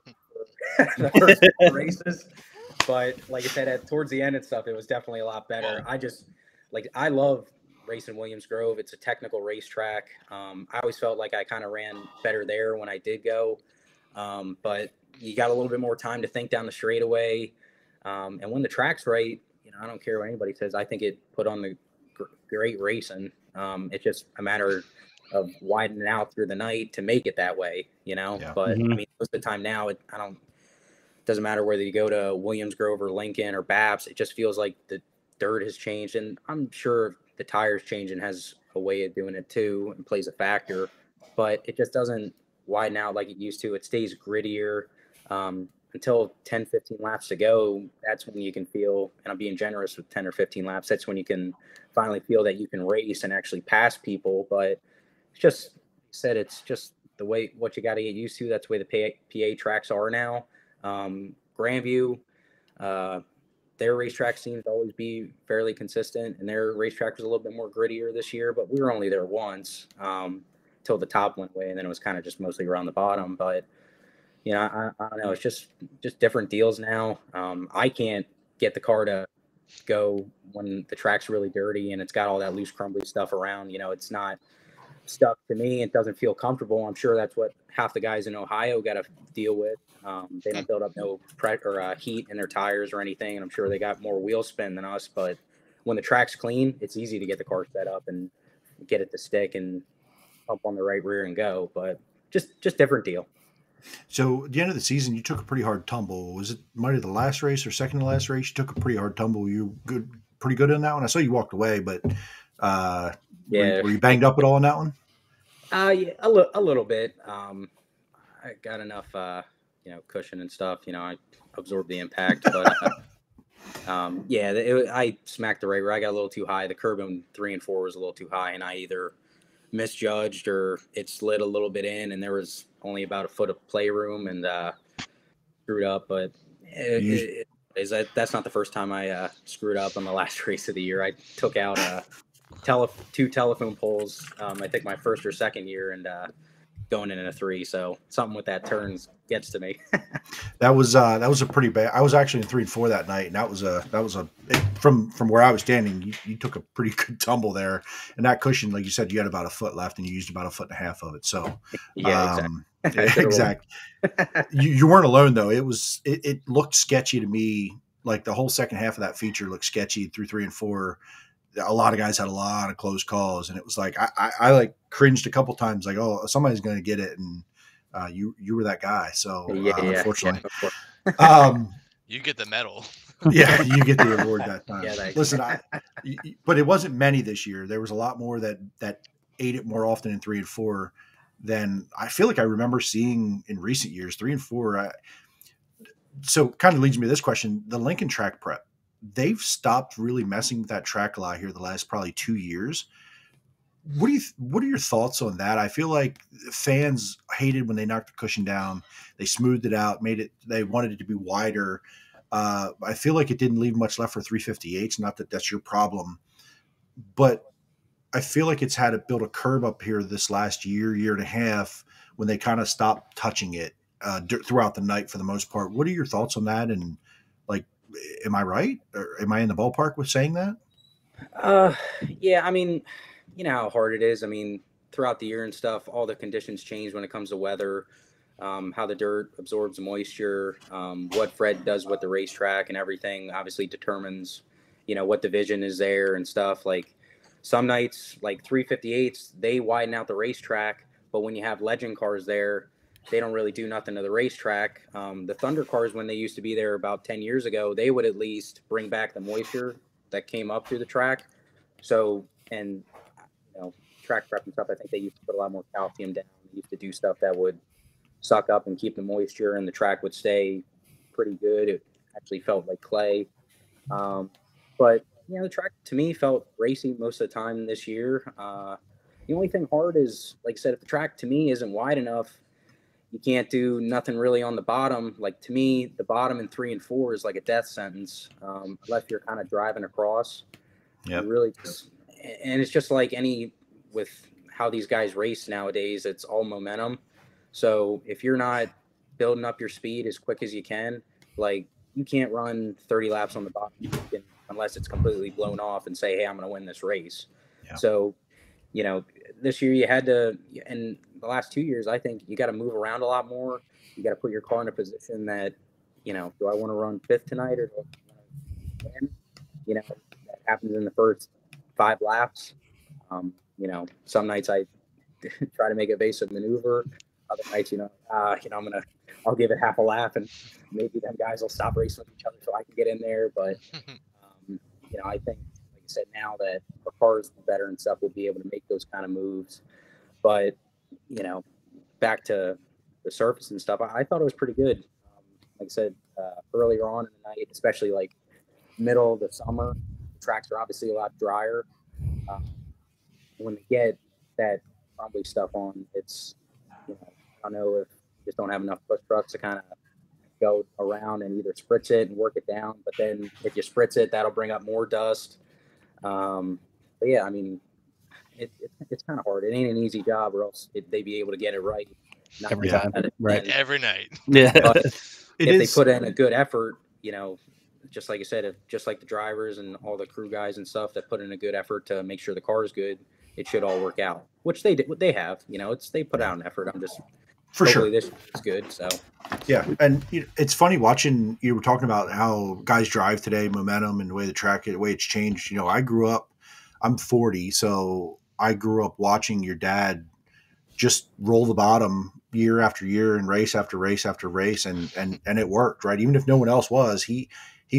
for the first 4 races. But like I said, towards the end and stuff, it was definitely a lot better. I love racing Williams Grove. It's a technical racetrack. I always felt like I kind of ran better there when I did go. But you got a little bit more time to think down the straightaway. And when the track's right, I don't care what anybody says. I think it put on the great racing. It's just a matter of widening out through the night to make it that way, Yeah. But I mean, most of the time now, it doesn't matter whether you go to Williams Grove or Lincoln or Babs. It just feels like the dirt has changed, and I'm sure the tires changing has a way of doing it too and plays a factor. But it just doesn't widen out like it used to. It stays grittier. Until 10, 15 laps to go, that's when you can feel, and I'm being generous with 10 or 15 laps, that's when you can finally feel that you can race and actually pass people. But it's just, it's just the way, what you got to get used to. That's the way the PA tracks are now. Grandview, their racetrack seems to always be fairly consistent, and their racetrack was a little bit more grittier this year, but we were only there once till the top went away, and then it was kind of just mostly around the bottom. But I don't know. It's just different deals now. I can't get the car to go when the track's really dirty and it's got all that loose, crumbly stuff around. You know, it's not stuff to me. It doesn't feel comfortable. I'm sure that's what half the guys in Ohio got to deal with. They don't build up no heat in their tires or anything, and I'm sure they got more wheel spin than us. But when the track's clean, it's easy to get the car set up and get it to stick and up on the right rear and go. But just different deal. So at the end of the season, you took a pretty hard tumble. Was it might have the last race or second to last race? You took a pretty hard tumble. You pretty good in that one. I saw you walked away, but were you banged up at all in that one? Yeah, a little bit. I got enough, cushion and stuff. You know, I absorbed the impact, but I smacked the right rear. I got a little too high. The curb in 3 and 4 was a little too high, and I either misjudged or it slid a little bit in, and there was only about a foot of playroom and screwed up. But that's not the first time I screwed up on the last race of the year. I took out 2 telephone poles. I think my first or second year, and going in a 3. So something with that turns gets to me. That was a pretty bad. I was actually in 3 and 4 that night, and that was from where I was standing. You took a pretty good tumble there, and that cushion, like you said, you had about a foot left, and you used about a foot and a half of it. So yeah, exactly. You weren't alone though. It looked sketchy to me. Like the whole second half of that feature looked sketchy through 3 and 4. A lot of guys had a lot of close calls, and it was like I like cringed a couple times, like, oh, somebody's going to get it, and you were that guy. So unfortunately, you get the medal. Yeah, you get the award that time. Yeah, listen, but it wasn't many this year. There was a lot more that ate it more often in 3 and 4 than I feel like I remember seeing in recent years. 3 and 4. So kind of leads me to this question: the Lincoln track prep. They've stopped really messing with that track a lot here the last probably 2 years. What are your thoughts on that? I feel like fans hated when they knocked the cushion down. They smoothed it out, they wanted it to be wider. I feel like it didn't leave much left for 358s. Not that that's your problem, but I feel like it's had to build a curb up here this last year and a half when they kind of stopped touching it throughout the night for the most part. What are your thoughts on that? And like, am I right? Or am I in the ballpark with saying that? Yeah, I mean, you know how hard it is. I mean, throughout the year and stuff, all the conditions change when it comes to weather, how the dirt absorbs moisture, what Fred does with the racetrack and everything obviously determines, what division is there and stuff. Like some nights, like 358s, they widen out the racetrack, but when you have legend cars there, they don't really do nothing to the racetrack. The Thunder cars, when they used to be there about 10 years ago, they would at least bring back the moisture that came up through the track. So, and, track prep and stuff, I think they used to put a lot more calcium down. They used to do stuff that would suck up and keep the moisture, and the track would stay pretty good. It actually felt like clay. But, the track to me felt racy most of the time this year. The only thing hard is, like I said, if the track to me isn't wide enough, you can't do nothing really on the bottom. Like to me, the bottom in 3 and 4 is like a death sentence, unless you're kind of driving across. Yeah. Really, and it's just like with how these guys race nowadays, it's all momentum. So if you're not building up your speed as quick as you can, like you can't run 30 laps on the bottom unless it's completely blown off and say, hey, I'm going to win this race. Yeah. So, this year you had to, and the last 2 years, I think you got to move around a lot more. You got to put your car in a position that, do I want to run 5th tonight or do I want to win? That happens in the first 5 laps. Some nights I try to make evasive maneuver. Other nights, I'll give it half a lap and maybe them guys will stop racing with each other so I can get in there. But, I think, like I said, now that our cars are better and stuff, we'll be able to make those kind of moves. But, back to the surface and stuff, I thought it was pretty good. Like I said, earlier on in the night, especially like middle of the summer, the tracks are obviously a lot drier. When they get that crumbly stuff on, it's, I don't know if you just don't have enough push trucks to kind of go around and either spritz it and work it down. But then if you spritz it, that'll bring up more dust. But yeah, I mean, it's kind of hard. It ain't an easy job, or else they'd be able to get it right every time. Right. Every night. Yeah. But if they put in a good effort, just like you said, just like the drivers and all the crew guys and stuff that put in a good effort to make sure the car is good, it should all work out. Which they did, they have. They put out an effort. I'm just For hopefully sure. this is good. So Yeah, and it's funny watching. You were talking about how guys drive today, momentum, and the way the way it's changed. I grew up. I'm 40, so I grew up watching your dad just roll the bottom year after year and race after race after race, and it worked, right? Even if no one else was, he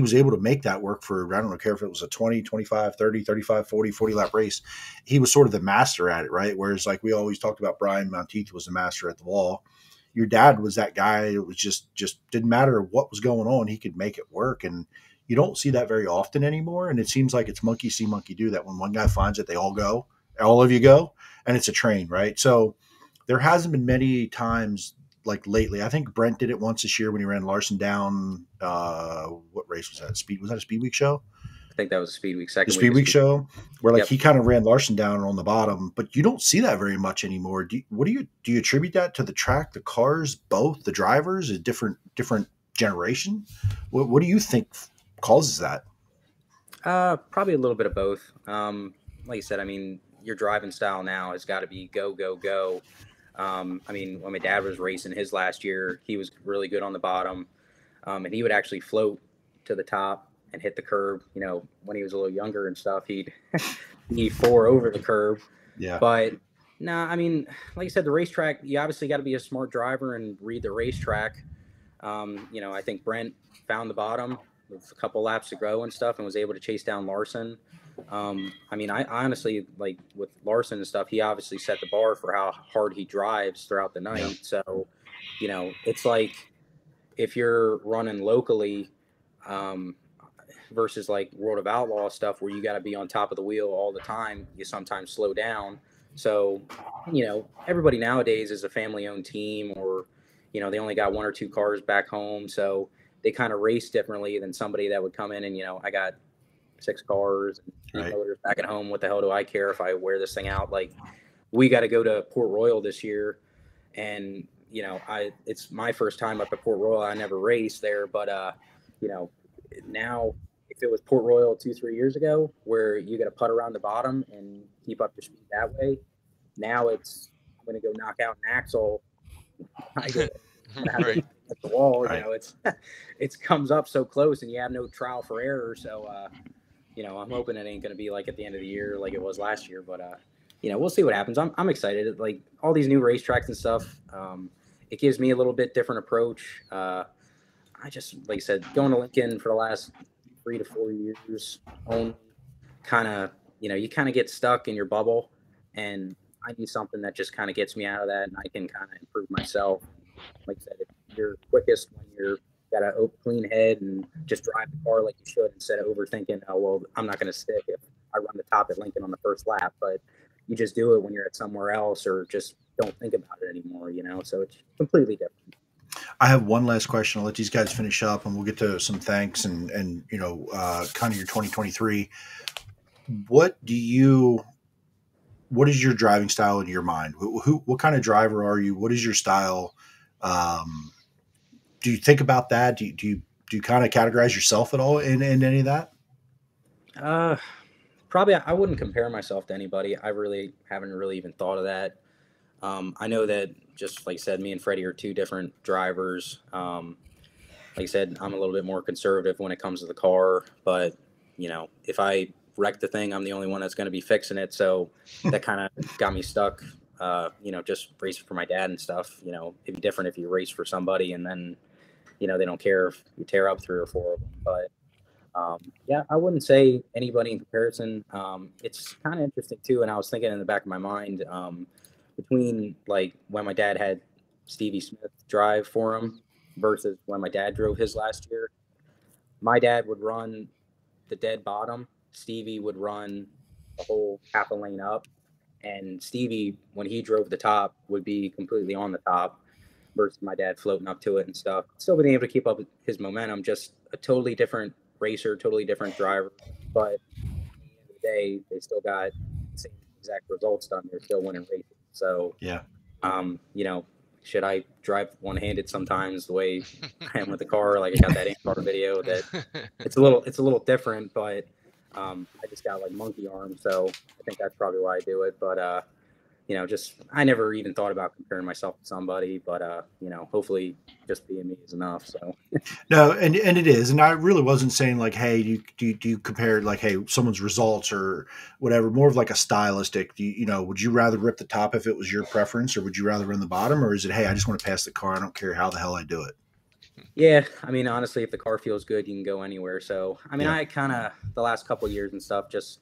was able to make that work for, I don't care if it was a 20, 25, 30, 35, 40 lap race. He was sort of the master at it, right? Whereas like we always talked about, Brian Monteith was the master at the wall. Your dad was that guy. It was just didn't matter what was going on. He could make it work. And you don't see that very often anymore. And it seems like it's monkey see, monkey do, that when one guy finds it, they all go, all of you go, and it's a train, right? So there hasn't been many times like lately. I think Brent did it once this year when he ran Larson down. What race was that? Was that a Speed Week show? I think that was Speed Week, The second Speed week. Week show, where like Yep. he kind of ran Larson down on the bottom, but you don't see that very much anymore. Do you attribute that to the track, the cars, both the drivers, a different generation? What do you think causes that? Probably a little bit of both. Like you said, I mean, your driving style now has got to be go, go, go. I mean, when my dad was racing his last year, he was really good on the bottom, and he would actually float to the top and hit the curb. When he was a little younger and stuff, he'd 4 over the curb. Yeah. But I mean, like I said, the racetrack, you obviously got to be a smart driver and read the racetrack. I think Brent found the bottom with a couple laps to go and stuff and was able to chase down Larson. I mean, I honestly, like with Larson and stuff, he obviously set the bar for how hard he drives throughout the night. Yeah. So, it's like if you're running locally versus like World of Outlaw stuff where you got to be on top of the wheel all the time, you sometimes slow down. So, everybody nowadays is a family-owned team, or, they only got 1 or 2 cars back home. So they kind of race differently than somebody that would come in and, I got 6 cars and 3 motors back at home. What the hell do I care if I wear this thing out? Like, we got to go to Port Royal this year, and it's my first time up at Port Royal. I never raced there, but now if it was Port Royal 2-3 years ago where you got to putt around the bottom and keep up your speed that way, now it's I'm going to go knock out an axle. I go Right. at the wall. Right. It comes up so close, and you have no trial for error. So I'm hoping it ain't going to be like at the end of the year like it was last year, but we'll see what happens. I'm excited. Like all these new racetracks and stuff, it gives me a little bit different approach. I just, like I said, going to Lincoln for the last 3 to 4 years, kind of, you kind of get stuck in your bubble, and I need something that just kind of gets me out of that, and I can kind of improve myself. Like I said, if you're quickest when you're got a clean head and just drive the car like you should instead of overthinking, oh, well, I'm not going to stick if I run the top at Lincoln on the first lap, but you just do it when you're at somewhere else, or just don't think about it anymore, so it's completely different. I have one last question. I'll let these guys finish up, and we'll get to some thanks and kind of your 2023. What is your driving style in your mind? What kind of driver are you? What is your style? Do you think about that? Do you kind of categorize yourself at all in any of that? Probably I wouldn't compare myself to anybody. I really haven't really even thought of that. I know that, just like I said, me and Freddie are 2 different drivers. Like I said, I'm a little bit more conservative when it comes to the car, but if I wreck the thing, I'm the only one that's going to be fixing it. So that kind of got me stuck, just racing for my dad and stuff. It'd be different if you race for somebody and then, they don't care if you tear up 3 or 4 of them. But I wouldn't say anybody in comparison. It's kind of interesting too. And I was thinking in the back of my mind, between like when my dad had Stevie Smith drive for him versus when my dad drove his last year, my dad would run the dead bottom. Stevie would run the whole half a lane up, and Stevie, when he drove the top, would be completely on the top versus my dad floating up to it and stuff. Still being able to keep up with his momentum, just a totally different racer, totally different driver. But at the end of the day, they still got the same exact results done. They're still winning races. So, should I drive one-handed sometimes the way I am with the car? Like I got that car video that it's a little different, but I just got like monkey arm, so I think that's probably why I do it. But just I never even thought about comparing myself to somebody, but hopefully just being me is enough. So No, and it is, and I really wasn't saying like, hey, do you compare like, hey, someone's results or whatever, more of like a stylistic. Would you rather rip the top if it was your preference, or would you rather run the bottom, or is it, hey, I just want to pass the car, I don't care how the hell I do it? Yeah, I mean, honestly, if the car feels good, you can go anywhere. So I mean, Yeah. I kind of the last couple of years and stuff just.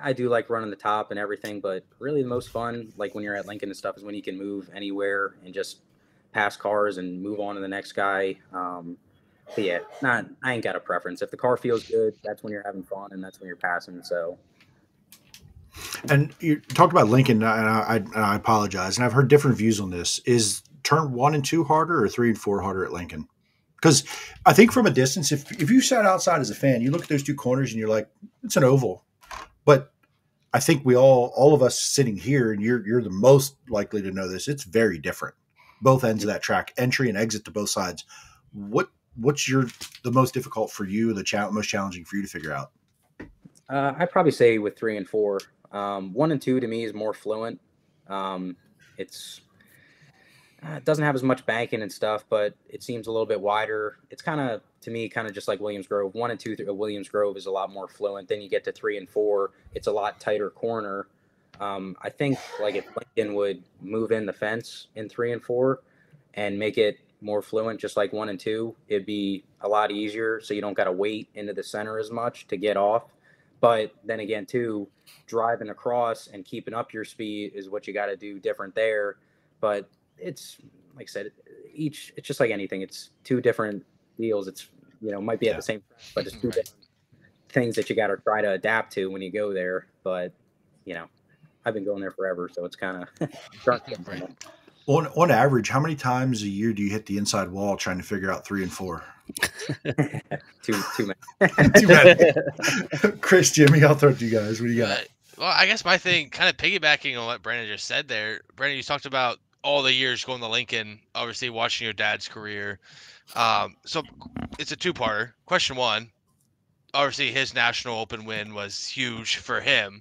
I do like running the top and everything, but really the most fun, like when you're at Lincoln and stuff, is when you can move anywhere and just pass cars and move on to the next guy. But yeah, I ain't got a preference. If the car feels good, that's when you're having fun and that's when you're passing. So. And you talked about Lincoln, and I apologize, and I've heard different views on this. Is turn 1 and 2 harder, or 3 and 4 harder at Lincoln? Because I think from a distance, if you sat outside as a fan, you look at those two corners and you're like, it's an oval. But I think we all of us sitting here, and you're the most likely to know this. It's very different. Both ends of that track, entry and exit to both sides. What's the most difficult for you, most challenging for you to figure out? I'd probably say with 3 and 4. 1 and 2 to me is more fluent. It doesn't have as much banking and stuff, but it seems a little bit wider. It's kind of, to me, kind of just like Williams Grove. 1 and 2 Williams Grove is a lot more fluent. Then you get to 3 and 4, it's a lot tighter corner. I think like if Lincoln would move in the fence in 3 and 4 and make it more fluent, just like 1 and 2, it'd be a lot easier. So you don't got to wait into the center as much to get off. But then again, too, driving across and keeping up your speed is what you got to do different there. But it's like I said, it's just like anything. It's two different deals. It's might be at the same time, but it's two different things that you got to try to adapt to when you go there. But I've been going there forever, so it's kind of on average, how many times a year do you hit the inside wall trying to figure out 3 and 4? too many. Too many. Chris, Jimmy, I'll throw it to you guys. What do you got? Well, I guess my thing, kind of piggybacking on what Brandon just said there. Brandon, you talked about all the years going to Lincoln, obviously watching your dad's career. So it's a two-parter. Question 1, obviously his national open win was huge for him.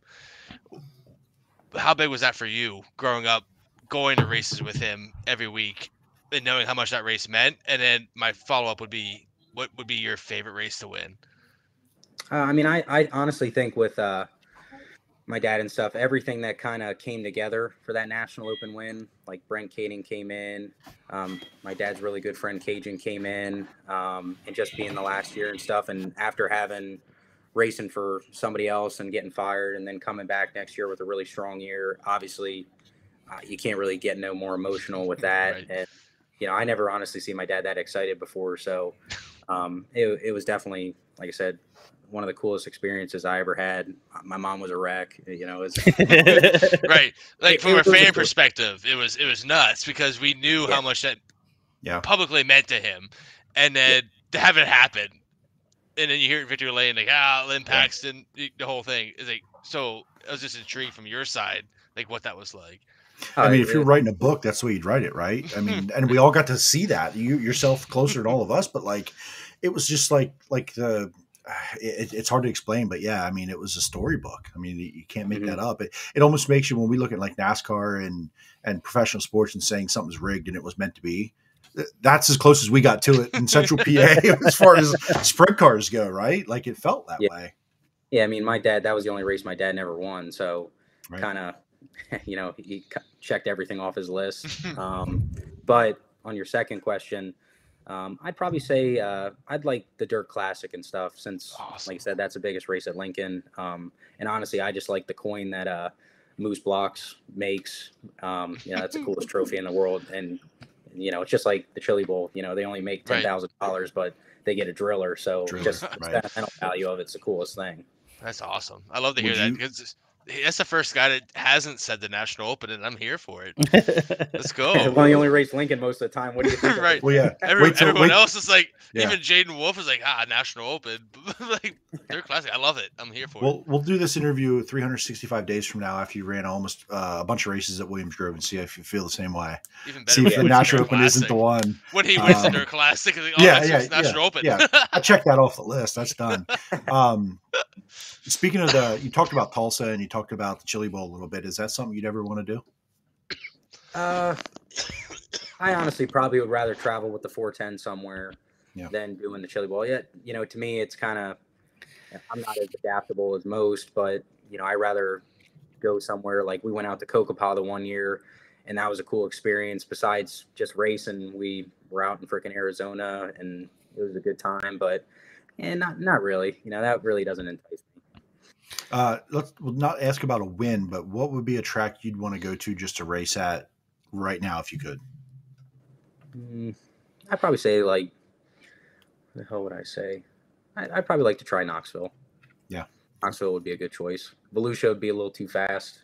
How big was that for you growing up, going to races with him every week and knowing how much that race meant? And then my follow-up would be, what would be your favorite race to win? I mean, I honestly think with my dad and stuff, everything that kind of came together for that national open win, like Brent Kading came in, my dad's really good friend Cajun came in, and just being the last year and stuff. And after having racing for somebody else and getting fired and then coming back next year with a really strong year, obviously you can't really get no more emotional with that. Right. And, I never honestly see my dad that excited before. So it was definitely, like I said, one of the coolest experiences I ever had. My mom was a wreck, right. Like from a fan perspective, it was nuts because we knew how much that publicly meant to him. And then to have it happen, and then you hear it in Victory Lane, like, Lynn Paxton, the whole thing is like, so I was just intrigued from your side, like what that was like. I mean, if you're writing a book, that's the way you'd write it, right? I mean, and we all got to see that, you yourself closer than all of us, but like, it was just like it's hard to explain, but yeah, I mean, it was a storybook. I mean, you can't make that up. It almost makes you, when we look at like NASCAR and professional sports and saying something's rigged and it was meant to be, that's as close as we got to it in Central PA as far as sprint cars go, right? Like it felt that way. Yeah. I mean, my dad, that was the only race my dad never won. So kind of, he checked everything off his list. But on your second question, I'd probably say I'd like the Dirt Classic and stuff since, like I said, that's the biggest race at Lincoln. And honestly, I just like the coin that Moose Blocks makes. That's the coolest trophy in the world. And, it's just like the Chili Bowl. They only make $10,000, but they get a driller. So just the sentimental value of it's the coolest thing. That's awesome. I love to hear that because That's the first guy that hasn't said the National Open, and I'm here for it. Let's go. Well, he only raced Lincoln most of the time. What do you think? Right. Well, yeah. Everyone else is like, Yeah. even Jaden Wolf is like, National Open. Like, they're classic. I love it. I'm here for it. We'll do this interview 365 days from now after you ran almost a bunch of races at Williams Grove and see if you feel the same way. Even better. See if the National Open isn't the one. When he wins the Dirt Classic, like, National Open. Yeah, I checked that off the list. That's done. Speaking of you talked about Tulsa and you talked about the Chili Bowl a little bit. Is that something you'd ever want to do? I honestly probably would rather travel with the 410 somewhere than doing the Chili Bowl. Yet, to me, it's kind of, I'm not as adaptable as most, but, I rather go somewhere. Like, we went out to Kokopah the one year, and that was a cool experience. Besides just racing, we were out in freaking Arizona, and it was a good time, but not really. That really doesn't entice me. We'll not ask about a win, but what would be a track you'd want to go to just to race at right now if you could? I'd probably say, like, what the hell would I say? I'd probably like to try Knoxville. Yeah. Knoxville would be a good choice. Volusia would be a little too fast.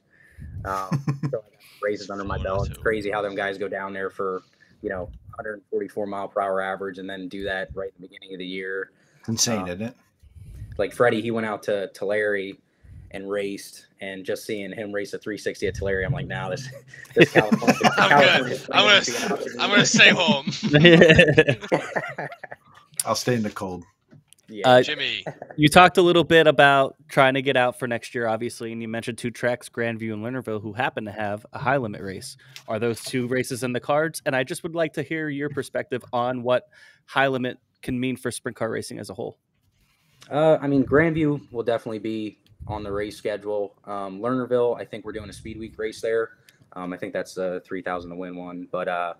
So I got races under my belt. It's crazy how them guys go down there for, 144 mile per hour average and then do that right at the beginning of the year. It's insane, isn't it? Like Freddie, he went out to Tulare and raced, and just seeing him race a 360 at Tulare, I'm like, now this California. I'm gonna stay home. I'll stay in the cold. Yeah, Jimmy, you talked a little bit about trying to get out for next year, obviously, and you mentioned two tracks, Grandview and Lernerville, who happen to have a high limit race. Are those two races in the cards? And I just would like to hear your perspective on what high limit can mean for sprint car racing as a whole. Grandview will definitely be on the race schedule. Lernerville, I think we're doing a speed week race there. I think that's the 3,000 to win one. But,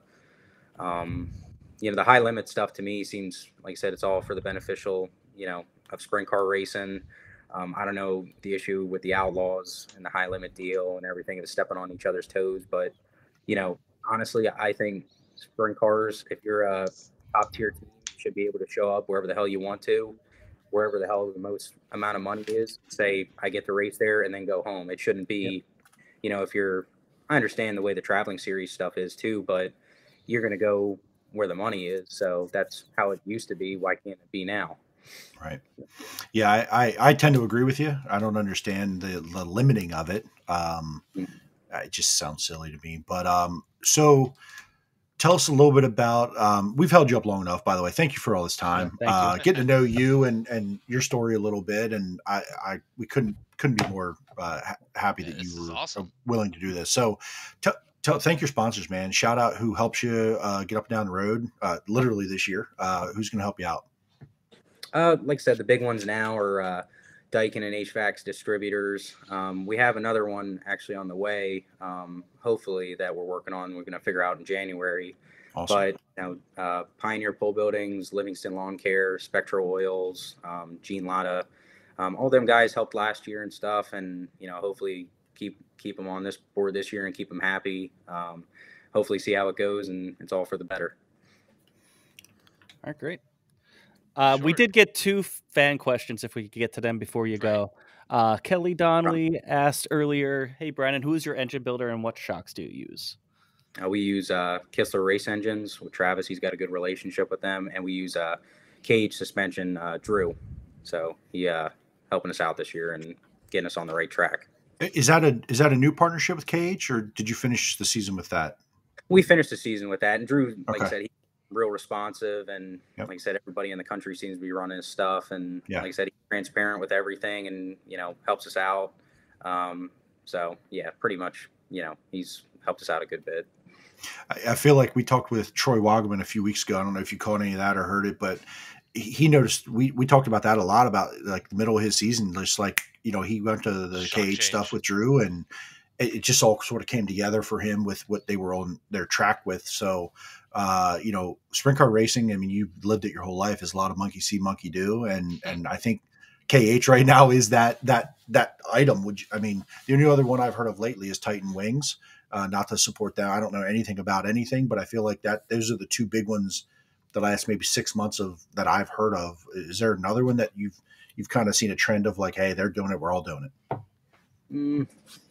the high limit stuff to me seems, like I said, it's all for the beneficial, of sprint car racing. I don't know the issue with the Outlaws and the high limit deal and everything is stepping on each other's toes. But, honestly, I think sprint cars, if you're a top tier team, should be able to show up wherever the hell you want to, wherever the hell the most amount of money is. Say, I get to race there and then go home. It shouldn't be, I understand the way the traveling series stuff is too, but you're going to go where the money is. So that's how it used to be. Why can't it be now? Right. Yeah, I tend to agree with you. I don't understand the limiting of it. It just sounds silly to me. But so tell us a little bit about. We've held you up long enough, by the way. Thank you for all this time. Yeah, getting to know you and your story a little bit, and we couldn't be more happy that you were willing to do this. So. Thank your sponsors, man. Shout out who helps you get up and down the road, literally this year. Who's going to help you out? Like I said, the big ones now are Daikin and HVAC's distributors. We have another one actually on the way, hopefully, that we're working on. We're going to figure out in January. Awesome. But Pioneer Pole Buildings, Livingston Lawn Care, Spectra Oils, Gene Latta, all them guys helped last year and stuff, and hopefully keep them on this board this year and keep them happy. Hopefully see how it goes, and it's all for the better. All right, great. We did get two fan questions, if we could get to them before you go. Kelly Donnelly asked earlier, hey, Brandon, who is your engine builder and what shocks do you use? We use Kistler Race Engines with Travis. He's got a good relationship with them. And we use Cage Suspension, Drew. So he helping us out this year and getting us on the right track. Is that a new partnership with KH, or did you finish the season with that? We finished the season with that, and Drew, like I said, he's real responsive, and like I said, everybody in the country seems to be running his stuff, and like I said, he's transparent with everything, and helps us out. So yeah, pretty much, he's helped us out a good bit. I feel like we talked with Troy Wagaman a few weeks ago. I don't know if you caught any of that or heard it, but he noticed we talked about that a lot, about like the middle of his season, just like, he went to the KH stuff with Drew, and it just all sort of came together for him with what they were on their track with. So, sprint car racing, I mean, you've lived it your whole life, is a lot of monkey see, monkey do. And I think KH right now is that item. The only other one I've heard of lately is Titan Wings, not to support that. I don't know anything about anything, but I feel like those are the two big ones the last maybe 6 months that I've heard of. Is there another one that you've kind of seen a trend of like, hey, they're doing it, we're all doing it?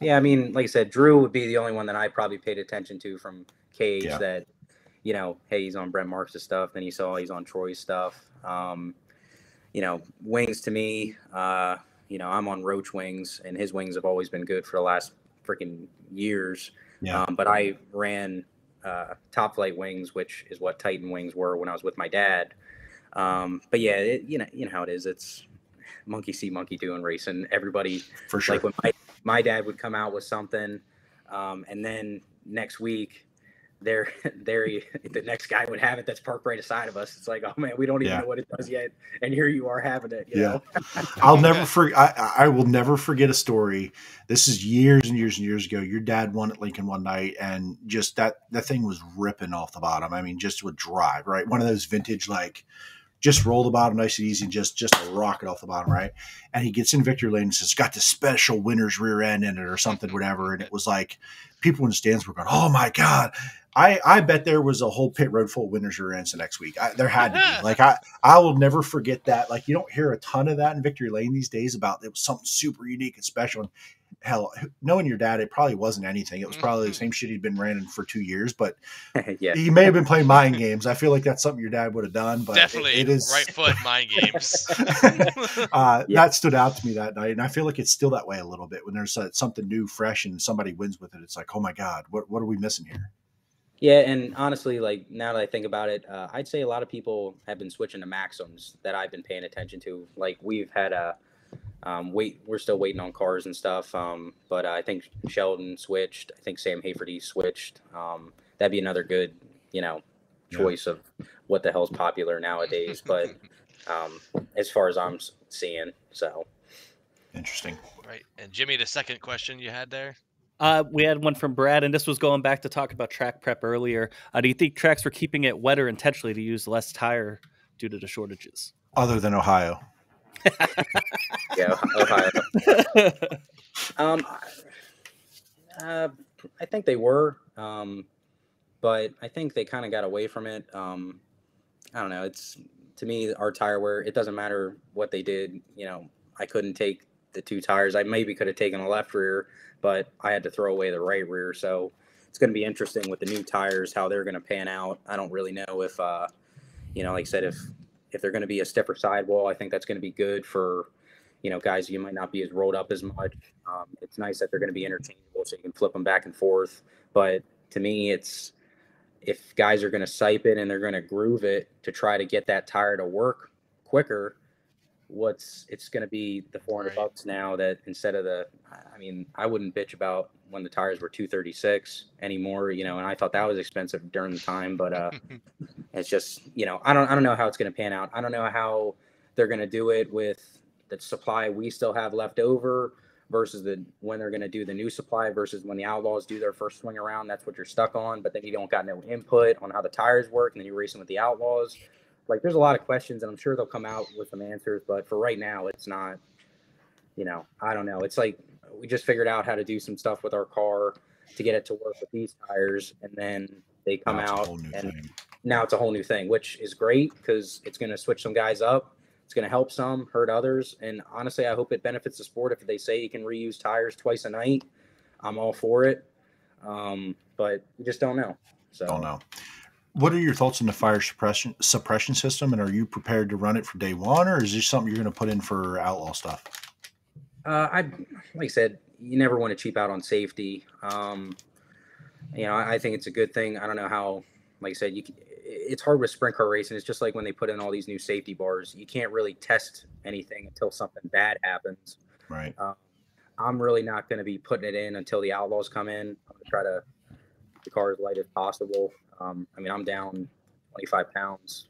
Yeah, I mean, like I said, Drew would be the only one that I probably paid attention to from Cage that, you know, hey, he's on Brent Marks' stuff. Then he's on Troy's stuff. You know, wings to me, you know, I'm on Roach wings, and his wings have always been good for the last freaking years. Yeah. But I ran Top Flight wings, which is what Titan wings were when I was with my dad. But yeah, you know how it is. It's monkey see, monkey do in racing. Everybody, for sure. Like when my dad would come out with something, and then next week, the next guy would have it that's parked right aside of us. It's like, oh man, we don't even know what it does yet, and here you are having it. You know? I'll never forget. I will never forget a story. This is years and years and years ago. Your dad won at Lincoln one night, and just that thing was ripping off the bottom. I mean, just would drive right. One of those vintage like. Just roll the bottom nice and easy, and just a rocket off the bottom, right? And he gets in victory lane and says, got this special winner's rear end in it or something, whatever. And it was like people in the stands were going, oh my God. I bet there was a whole pit road full of winner's rear ends the next week. There had to be. Like I will never forget that. Like you don't hear a ton of that in victory lane these days about it was something super unique and special. And hell, knowing your dad, it probably wasn't anything. It was probably the same shit he'd been running for 2 years, but he may have been playing mind games. I feel like that's something your dad would have done, but definitely it is right foot mind games. That stood out to me that night. And I feel like it's still that way a little bit when there's something new, fresh, and somebody wins with it. It's like, oh my God, what are we missing here? Yeah. And honestly, like now that I think about it, I'd say a lot of people have been switching to Maxims that I've been paying attention to. Like we've had we're still waiting on cars and stuff. But I think Sheldon switched. I think Sam Haferty switched. That'd be another good, you know, choice of what the hell's popular nowadays. But as far as I'm seeing, so interesting. Right. And Jimmy, the second question you had there. We had one from Brad, and this was going back to talk about track prep earlier. Do you think tracks were keeping it wetter intentionally to use less tire due to the shortages? Other than Ohio. Yeah, Ohio. I think they were, but I think they kind of got away from it. I don't know. It's to me, our tire wear. It doesn't matter what they did. You know, I couldn't take the two tires. I maybe could have taken a left rear, but I had to throw away the right rear. So it's going to be interesting with the new tires how they're going to pan out. I don't really know if, you know, like I said, if they're going to be a stiffer sidewall, I think that's going to be good for, you know, guys, you might not be as rolled up as much. It's nice that they're going to be interchangeable so you can flip them back and forth. But to me, it's if guys are going to sipe it and they're going to groove it to try to get that tire to work quicker, it's going to be the $400 now that instead of I mean, I wouldn't bitch about when the tires were $236 anymore, you know, and I thought that was expensive during the time, but it's just, you know, I don't know how it's going to pan out. I don't know how they're going to do it with the supply we still have left over versus when they're going to do the new supply versus when the Outlaws do their first swing around. That's what you're stuck on, but then you don't got no input on how the tires work, and then you're racing with the Outlaws. Like, there's a lot of questions, and I'm sure they'll come out with some answers, but for right now, it's not, you know, I don't know. It's like we just figured out how to do some stuff with our car to get it to work with these tires, and then they come out, and now it's a whole new thing, which is great because it's going to switch some guys up. It's going to help some, hurt others, and honestly, I hope it benefits the sport. If they say you can reuse tires twice a night, I'm all for it, but you just don't know. So don't know. What are your thoughts on the fire suppression system, and are you prepared to run it for day one, or is this something you're going to put in for outlaw stuff? Like I said, you never want to cheap out on safety. You know, I think it's a good thing. I don't know how, like I said, it's hard with sprint car racing. It's just like when they put in all these new safety bars, you can't really test anything until something bad happens. Right. I'm really not going to be putting it in until the Outlaws come in. I'm going to try to keep the car as light as possible. I mean, I'm down 25 pounds.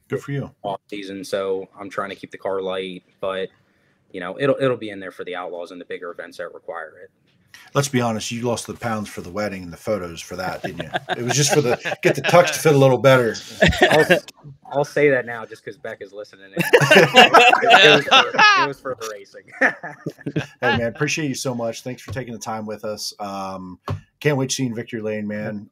Good for you. Off season, so I'm trying to keep the car light, but you know, it'll be in there for the Outlaws and the bigger events that require it. Let's be honest, you lost the pounds for the wedding and the photos for that, didn't you? It was just for get the tux to fit a little better. I'll say that now just because Beck is listening. It was for the racing. Hey man, appreciate you so much. Thanks for taking the time with us. Can't can't wait to see you in Victory Lane, man.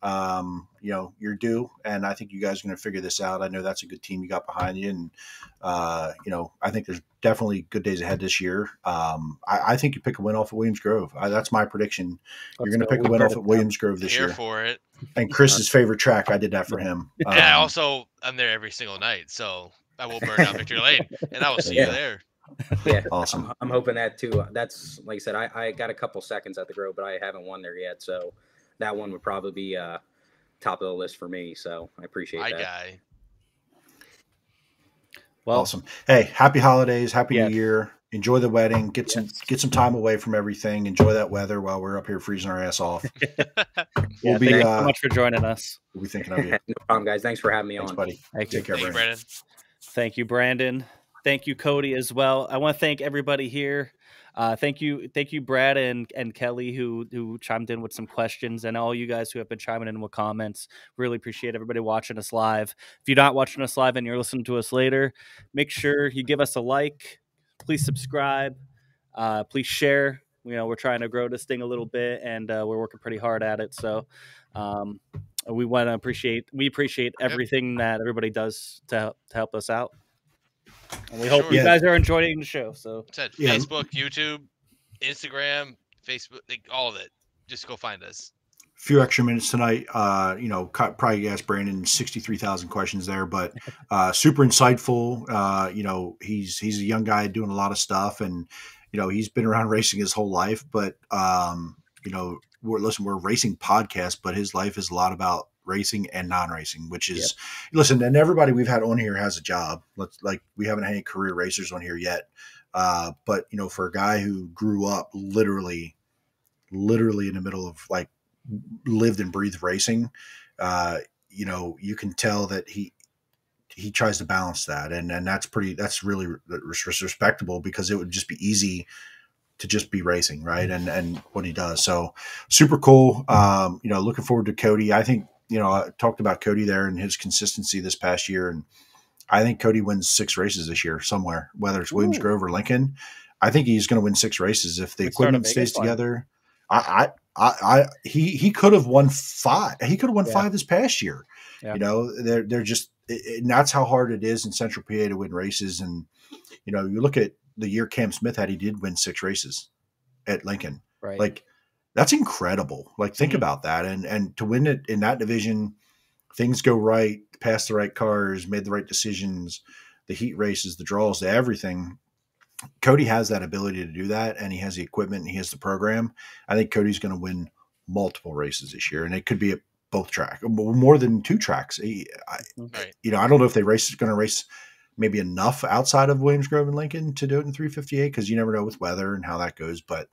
You know, you're due, and I think you guys are going to figure this out. I know that's a good team you got behind you, and you know, I think there's definitely good days ahead this year. I think you pick a win off at Williams Grove. That's my prediction. You're going to pick a win off at Williams Grove this year. Here for it. And Chris's favorite track, I did that for him. Yeah, also, I'm there every single night, so I will burn down Victory Lane, and I will see you there. Yeah, awesome. I'm hoping that too. That's like I said, I got a couple seconds at the Grove, but I haven't won there yet, so that one would probably be top of the list for me. So I appreciate that. Guy. Well, awesome. Hey, happy holidays, happy New Year. Enjoy the wedding. Get some time away from everything. Enjoy that weather while we're up here freezing our ass off. Thank you so much for joining us. We'll be thinking of you. No problem, guys. Thanks for having me on, buddy. Take care, Brandon. Thank you, Brandon. Thank you, Cody, as well. I want to thank everybody here. Thank you, Brad and Kelly who chimed in with some questions, and all you guys who have been chiming in with comments. Really appreciate everybody watching us live. If you're not watching us live and you're listening to us later, make sure you give us a like. Please subscribe. Please share. You know, we're trying to grow this thing a little bit, and we're working pretty hard at it. So we want to appreciate everything that everybody does to help us out. And we hope you guys are enjoying the show. So Facebook, YouTube, Instagram, Facebook, all of it. Just go find us. A few extra minutes tonight. You know, probably asked Brandon 63,000 questions there, but super insightful. You know, he's a young guy doing a lot of stuff, and you know, he's been around racing his whole life. But you know, we're a racing podcast, but his life is a lot about racing and non-racing, which is listen, and everybody we've had on here has a job. We haven't had any career racers on here yet. But you know, for a guy who grew up literally in the middle of lived and breathed racing, you know, you can tell that he tries to balance that. And that's really respectable, because it would just be easy to just be racing. Right. And what he does. So super cool. You know, looking forward to Cody. I think, you know, I talked about Cody there and his consistency this past year. And I think Cody wins 6 races this year somewhere, whether it's Williams Grove or Lincoln. I think he's going to win 6 races if the equipment stays together. He could have won 5. He could have won 5 this past year. Yeah. You know, they're just, and that's how hard it is in Central PA to win races. And, you know, you look at the year Cam Smith had, he did win 6 races at Lincoln. Right. Like, that's incredible. Like, think about that. And to win it in that division, things go right, pass the right cars, made the right decisions, the heat races, the draws, the everything. Cody has that ability to do that, and he has the equipment and he has the program. I think Cody's going to win multiple races this year, and it could be at both tracks, more than 2 tracks. You know, I don't know if going to race maybe enough outside of Williams Grove and Lincoln to do it in 358, because you never know with weather and how that goes. But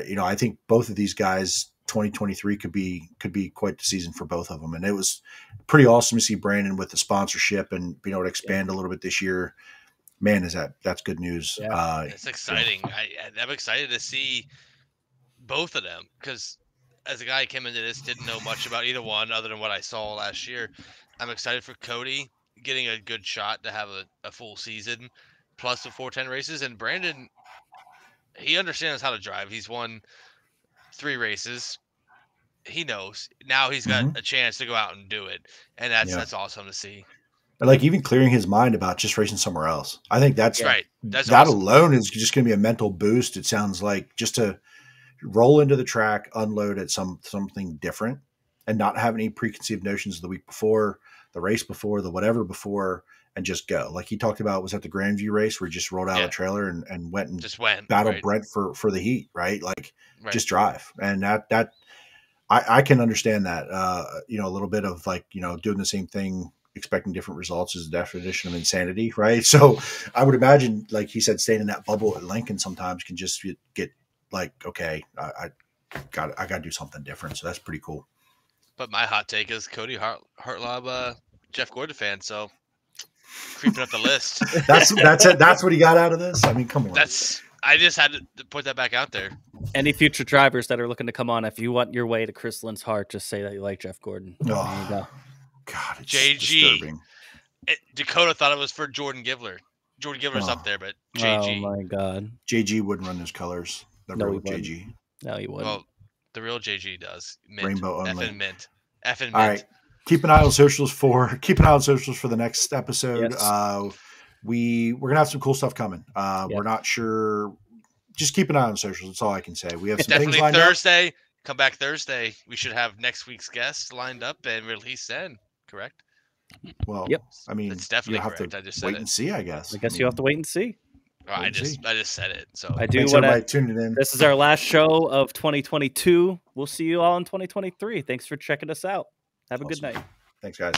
you know, I think both of these guys, 2023 could be quite the season for both of them. And it was pretty awesome to see Brandon with the sponsorship and being able to expand a little bit this year. Man, that's good news. Yeah. It's exciting. I'm excited to see both of them, because as a guy who came into this, didn't know much about either one other than what I saw last year. I'm excited for Cody getting a good shot to have a full season plus the 410 races. And Brandon, he understands how to drive. He's won 3 races. He knows. Now he's got a chance to go out and do it. And that's awesome to see. Like, even clearing his mind about just racing somewhere else. I think that's right. That awesome. Alone is just going to be a mental boost. It sounds like, just to roll into the track, unload at something different, and not have any preconceived notions of the week before, the race before, the whatever before, and just go. Like he talked about, was at the Grandview race where he just rolled out a trailer and went and battled Brent for the heat, right? Like, just drive. And that I can understand that, you know, a little bit of, like, you know, doing the same thing, expecting different results is the definition of insanity, right? So I would imagine, like he said, staying in that bubble at Lincoln sometimes can just get like, okay, I got to do something different. So that's pretty cool. But my hot take is Cody Hartlob, Jeff Gordon fan. So creeping up the list. That's it. That's what he got out of this. I mean, come on. I just had to put that back out there. Any future drivers that are looking to come on, if you want your way to Chris Lynn's heart, just say that you like Jeff Gordon. Oh, there you go. God, it's JG. disturbing. Dakota thought it was for Jordan Givler. Jordan Givler's up there, but JG. Oh my God. JG wouldn't run his colors. Never with JG. No, he wouldn't. Well, The real JG does. Mint. Rainbow only. Effing mint. Effing mint. All right. Keep an eye on socials for the next episode. Yes. We're gonna have some cool stuff coming. We're not sure. Just keep an eye on socials. That's all I can say. We have some Definitely things lined Thursday. Come back Thursday. We should have next week's guest lined up and released then. Correct? Well, I mean, it's definitely you have correct. to I just said wait it. and see. I guess. You have to wait and see. Oh, I just said it. So I do Thanks want everybody to. tuning in. This is our last show of 2022. We'll see you all in 2023. Thanks for checking us out. Have a good night. Thanks, guys.